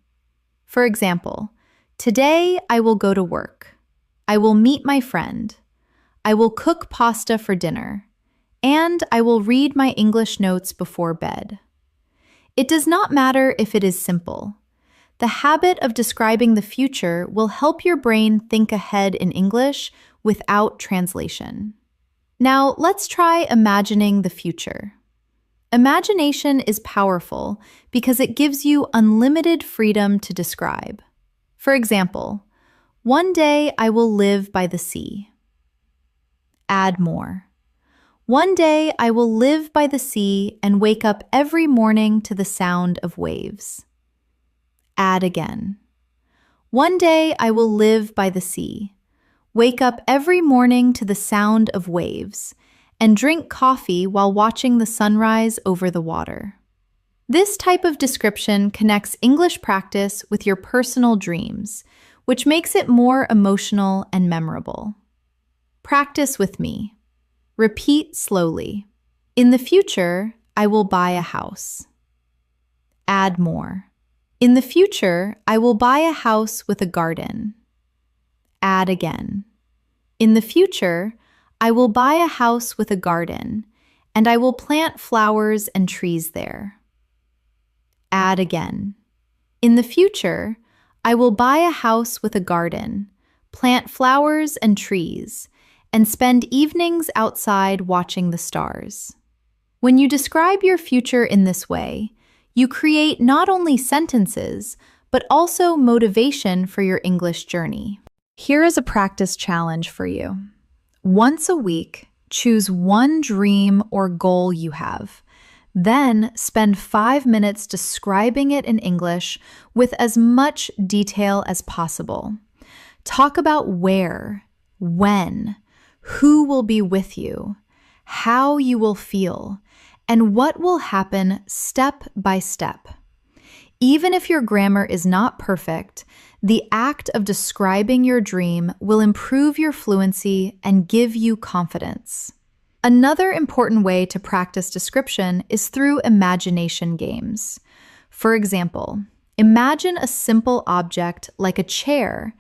For example, today I will go to work. I will meet my friend. I will cook pasta for dinner. And I will read my English notes before bed. It does not matter if it is simple. The habit of describing the future will help your brain think ahead in English without translation. Now, let's try imagining the future. Imagination is powerful because it gives you unlimited freedom to describe. For example, one day I will live by the sea. Add more. One day I will live by the sea and wake up every morning to the sound of waves. Add again. One day I will live by the sea, wake up every morning to the sound of waves, and drink coffee while watching the sunrise over the water. This type of description connects English practice with your personal dreams, which makes it more emotional and memorable. Practice with me. Repeat slowly. In the future, I will buy a house. Add more. In the future, I will buy a house with a garden. Add again. In the future, I will buy a house with a garden, and I will plant flowers and trees there. Add again. In the future, I will buy a house with a garden, plant flowers and trees, and spend evenings outside watching the stars. When you describe your future in this way, you create not only sentences, but also motivation for your English journey. Here is a practice challenge for you. Once a week, choose one dream or goal you have. Then spend 5 minutes describing it in English with as much detail as possible. Talk about where, when, who will be with you, how you will feel, and what will happen step by step. Even if your grammar is not perfect, the act of describing your dream will improve your fluency and give you confidence. Another important way to practice description is through imagination games. For example, imagine a simple object like a chair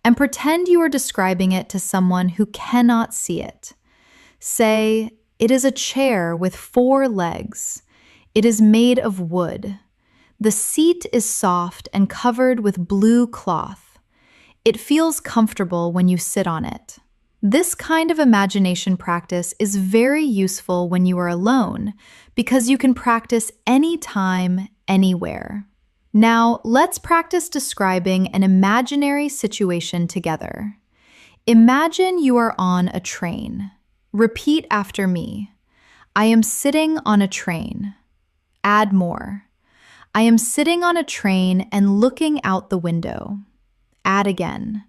and pretend you are describing it to someone who cannot see it. Say, "It is a chair with 4 legs. It is made of wood. The seat is soft and covered with blue cloth. It feels comfortable when you sit on it." This kind of imagination practice is very useful when you are alone because you can practice anytime, anywhere. Now, let's practice describing an imaginary situation together. Imagine you are on a train. Repeat after me. I am sitting on a train. Add more. I am sitting on a train and looking out the window. Add again.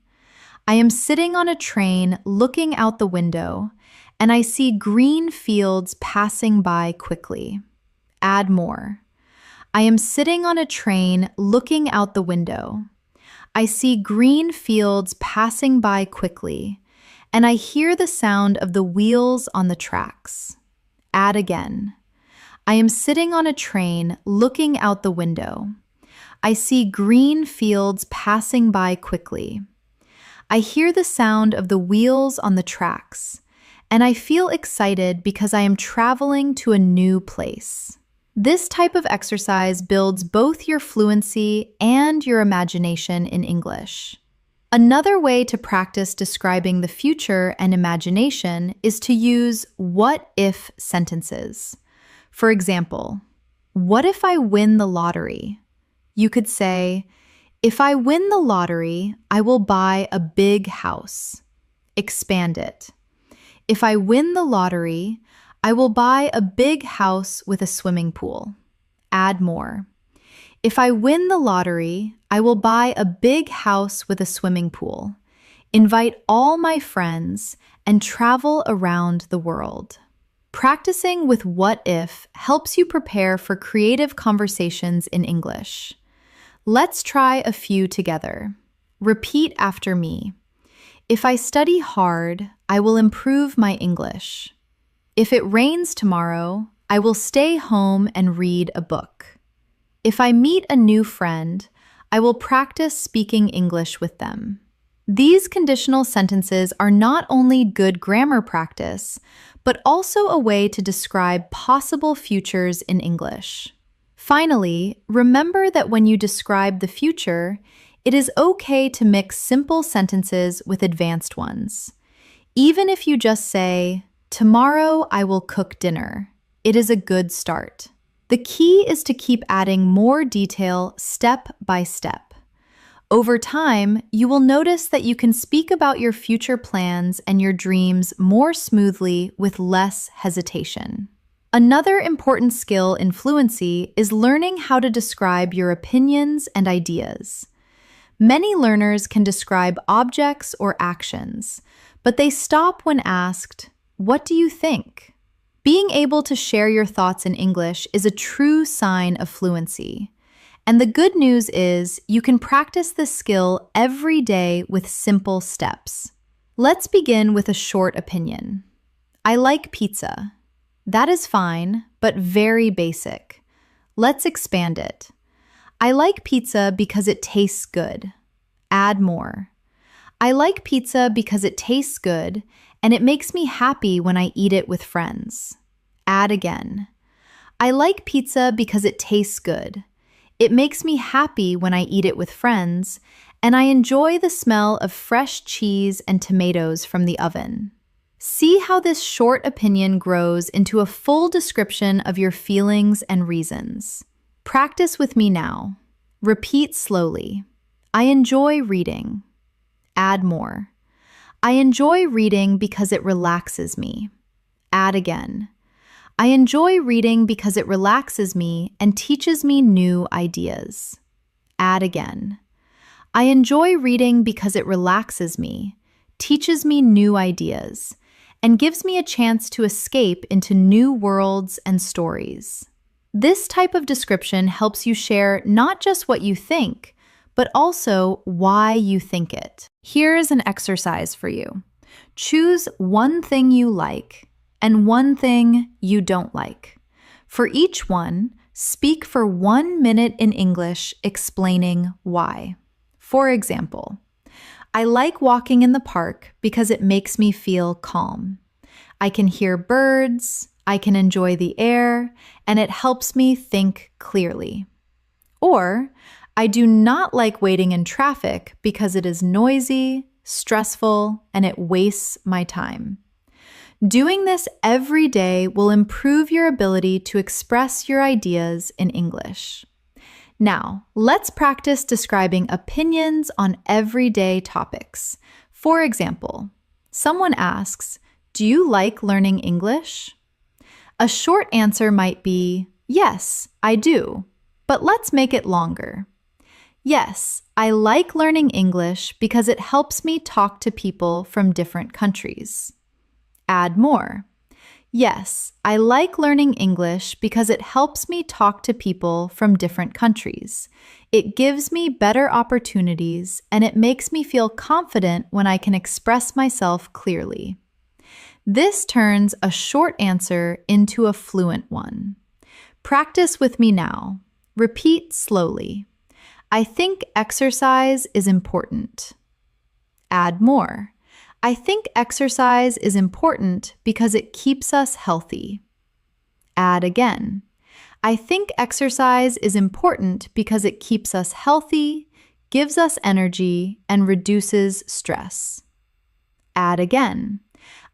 I am sitting on a train looking out the window, and I see green fields passing by quickly. Add more. I am sitting on a train looking out the window. I see green fields passing by quickly, and I hear the sound of the wheels on the tracks. Add again. I am sitting on a train looking out the window. I see green fields passing by quickly. I hear the sound of the wheels on the tracks, and I feel excited because I am traveling to a new place. This type of exercise builds both your fluency and your imagination in English. Another way to practice describing the future and imagination is to use what-if sentences. For example, what if I win the lottery? You could say, if I win the lottery, I will buy a big house. Expand it. If I win the lottery, I will buy a big house with a swimming pool. Add more. If I win the lottery, I will buy a big house with a swimming pool, invite all my friends, and travel around the world. Practicing with what if helps you prepare for creative conversations in English. Let's try a few together. Repeat after me. If I study hard, I will improve my English. If it rains tomorrow, I will stay home and read a book. If I meet a new friend, I will practice speaking English with them. These conditional sentences are not only good grammar practice, but also a way to describe possible futures in English. Finally, remember that when you describe the future, it is okay to mix simple sentences with advanced ones. Even if you just say, tomorrow I will cook dinner, it is a good start. The key is to keep adding more detail step by step. Over time, you will notice that you can speak about your future plans and your dreams more smoothly with less hesitation. Another important skill in fluency is learning how to describe your opinions and ideas. Many learners can describe objects or actions, but they stop when asked, "What do you think?" Being able to share your thoughts in English is a true sign of fluency. And the good news is you can practice this skill every day with simple steps. Let's begin with a short opinion. I like pizza. That is fine, but very basic. Let's expand it. I like pizza because it tastes good. Add more. I like pizza because it tastes good and it makes me happy when I eat it with friends. Add again. I like pizza because it tastes good. It makes me happy when I eat it with friends, and I enjoy the smell of fresh cheese and tomatoes from the oven. See how this short opinion grows into a full description of your feelings and reasons. Practice with me now. Repeat slowly. I enjoy reading. Add more. I enjoy reading because it relaxes me. Add again. I enjoy reading because it relaxes me and teaches me new ideas. Add again. I enjoy reading because it relaxes me, teaches me new ideas, and gives me a chance to escape into new worlds and stories. This type of description helps you share not just what you think, but also why you think it. Here's an exercise for you. Choose one thing you like and one thing you don't like. For each one, speak for 1 minute in English explaining why. For example, I like walking in the park because it makes me feel calm. I can hear birds, I can enjoy the air, and it helps me think clearly. Or, I do not like waiting in traffic because it is noisy, stressful, and it wastes my time. Doing this every day will improve your ability to express your ideas in English. Now, let's practice describing opinions on everyday topics. For example, someone asks, "Do you like learning English?" A short answer might be, "Yes, I do," but let's make it longer. Yes, I like learning English because it helps me talk to people from different countries. Add more. Yes, I like learning English because it helps me talk to people from different countries. It gives me better opportunities and it makes me feel confident when I can express myself clearly. This turns a short answer into a fluent one. Practice with me now. Repeat slowly. I think exercise is important. Add more. I think exercise is important because it keeps us healthy. Add again. I think exercise is important because it keeps us healthy, gives us energy, and reduces stress. Add again.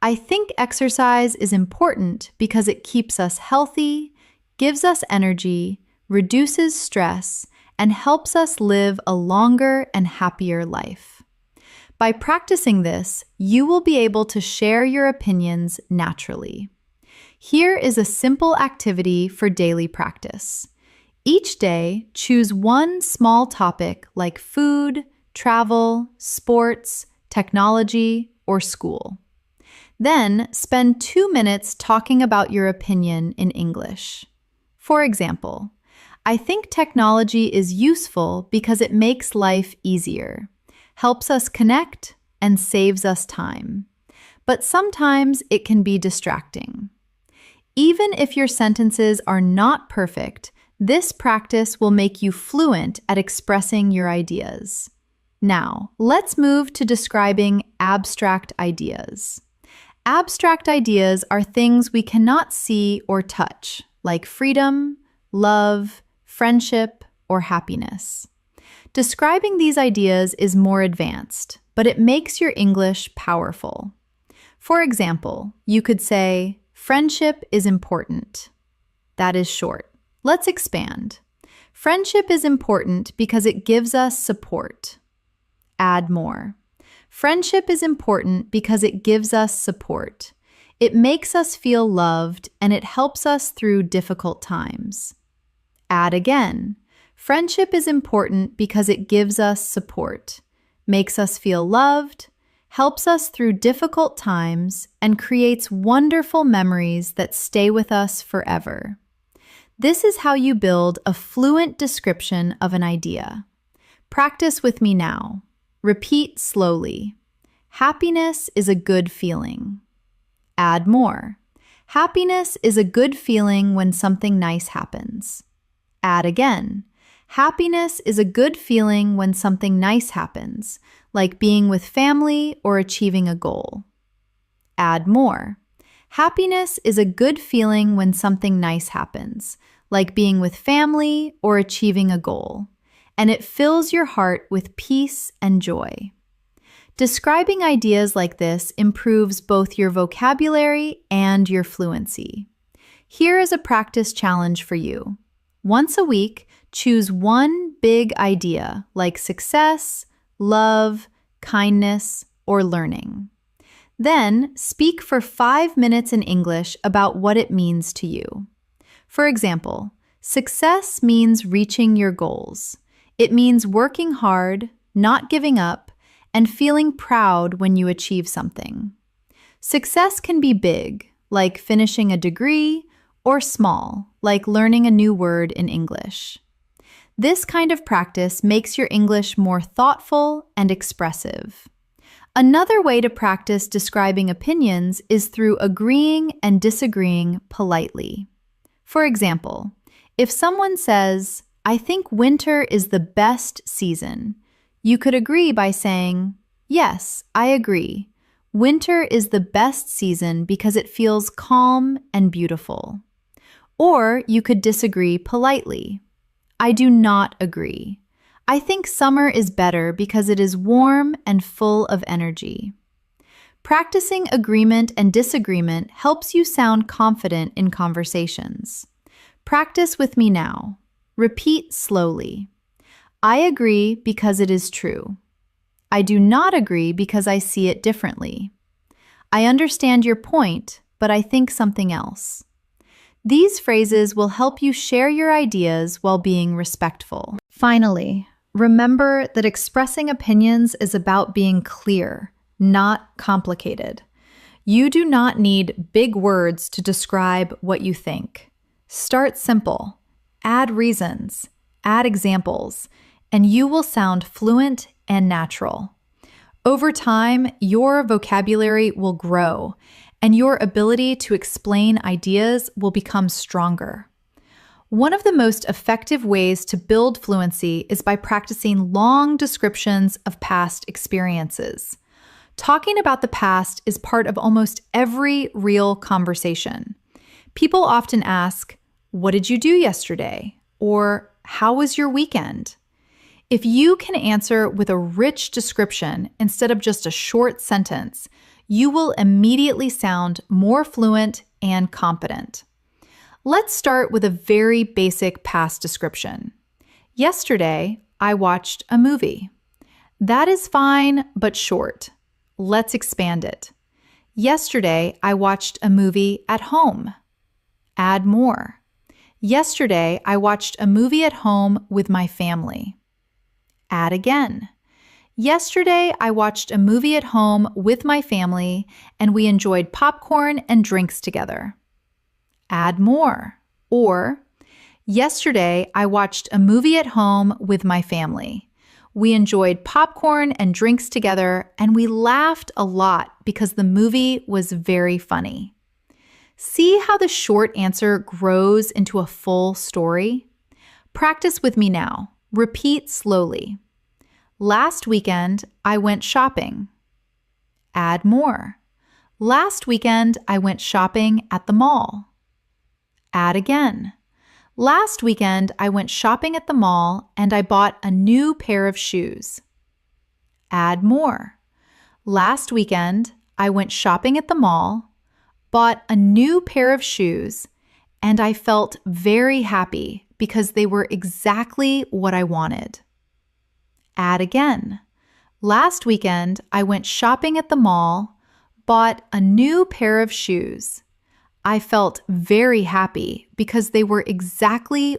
I think exercise is important because it keeps us healthy, gives us energy, reduces stress, and helps us live a longer and happier life. By practicing this, you will be able to share your opinions naturally. Here is a simple activity for daily practice. Each day, choose one small topic like food, travel, sports, technology, or school. Then, spend 2 minutes talking about your opinion in English. For example, I think technology is useful because it makes life easier, helps us connect, and saves us time. But sometimes it can be distracting. Even if your sentences are not perfect, this practice will make you fluent at expressing your ideas. Now, let's move to describing abstract ideas. Abstract ideas are things we cannot see or touch, like freedom, love, friendship, or happiness. Describing these ideas is more advanced, but it makes your English powerful. For example, you could say, friendship is important. That is short. Let's expand. Friendship is important because it gives us support. Add more. Friendship is important because it gives us support. It makes us feel loved and it helps us through difficult times. Add again. Friendship is important because it gives us support, makes us feel loved, helps us through difficult times, and creates wonderful memories that stay with us forever. This is how you build a fluent description of an idea. Practice with me now. Repeat slowly. Happiness is a good feeling. Add more. Happiness is a good feeling when something nice happens. Add again. Happiness is a good feeling when something nice happens, like being with family or achieving a goal. Add more. Happiness is a good feeling when something nice happens, like being with family or achieving a goal, and it fills your heart with peace and joy. Describing ideas like this improves both your vocabulary and your fluency. Here is a practice challenge for you. Once a week, choose one big idea like success, love, kindness, or learning. Then, speak for 5 minutes in English about what it means to you. For example, success means reaching your goals. It means working hard, not giving up, and feeling proud when you achieve something. Success can be big, like finishing a degree, or small, like learning a new word in English. This kind of practice makes your English more thoughtful and expressive. Another way to practice describing opinions is through agreeing and disagreeing politely. For example, if someone says, I think winter is the best season, you could agree by saying, yes, I agree. Winter is the best season because it feels calm and beautiful. Or you could disagree politely. I do not agree. I think summer is better because it is warm and full of energy. Practicing agreement and disagreement helps you sound confident in conversations. Practice with me now. Repeat slowly. I agree because it is true. I do not agree because I see it differently. I understand your point, but I think something else. These phrases will help you share your ideas while being respectful. Finally, remember that expressing opinions is about being clear, not complicated. You do not need big words to describe what you think. Start simple. Add reasons, add examples, and you will sound fluent and natural. Over time, your vocabulary will grow, and your ability to explain ideas will become stronger. One of the most effective ways to build fluency is by practicing long descriptions of past experiences. Talking about the past is part of almost every real conversation. People often ask, "What did you do yesterday?" or "How was your weekend?" If you can answer with a rich description instead of just a short sentence, you will immediately sound more fluent and confident. Let's start with a very basic past description. Yesterday, I watched a movie. That is fine, but short. Let's expand it. Yesterday, I watched a movie at home. Add more. Yesterday, I watched a movie at home with my family. Add again. Yesterday, I watched a movie at home with my family, and we enjoyed popcorn and drinks together. Add more. Or, yesterday, I watched a movie at home with my family. We enjoyed popcorn and drinks together, and we laughed a lot because the movie was very funny. See how the short answer grows into a full story? Practice with me now. Repeat slowly. Last weekend, I went shopping. Add more. Last weekend, I went shopping at the mall. Add again. Last weekend, I went shopping at the mall and I bought a new pair of shoes. Add more. Last weekend, I went shopping at the mall, bought a new pair of shoes, and I felt very happy because they were exactly what I wanted. Add again. Last weekend, I went shopping at the mall, bought a new pair of shoes. I felt very happy because they were exactly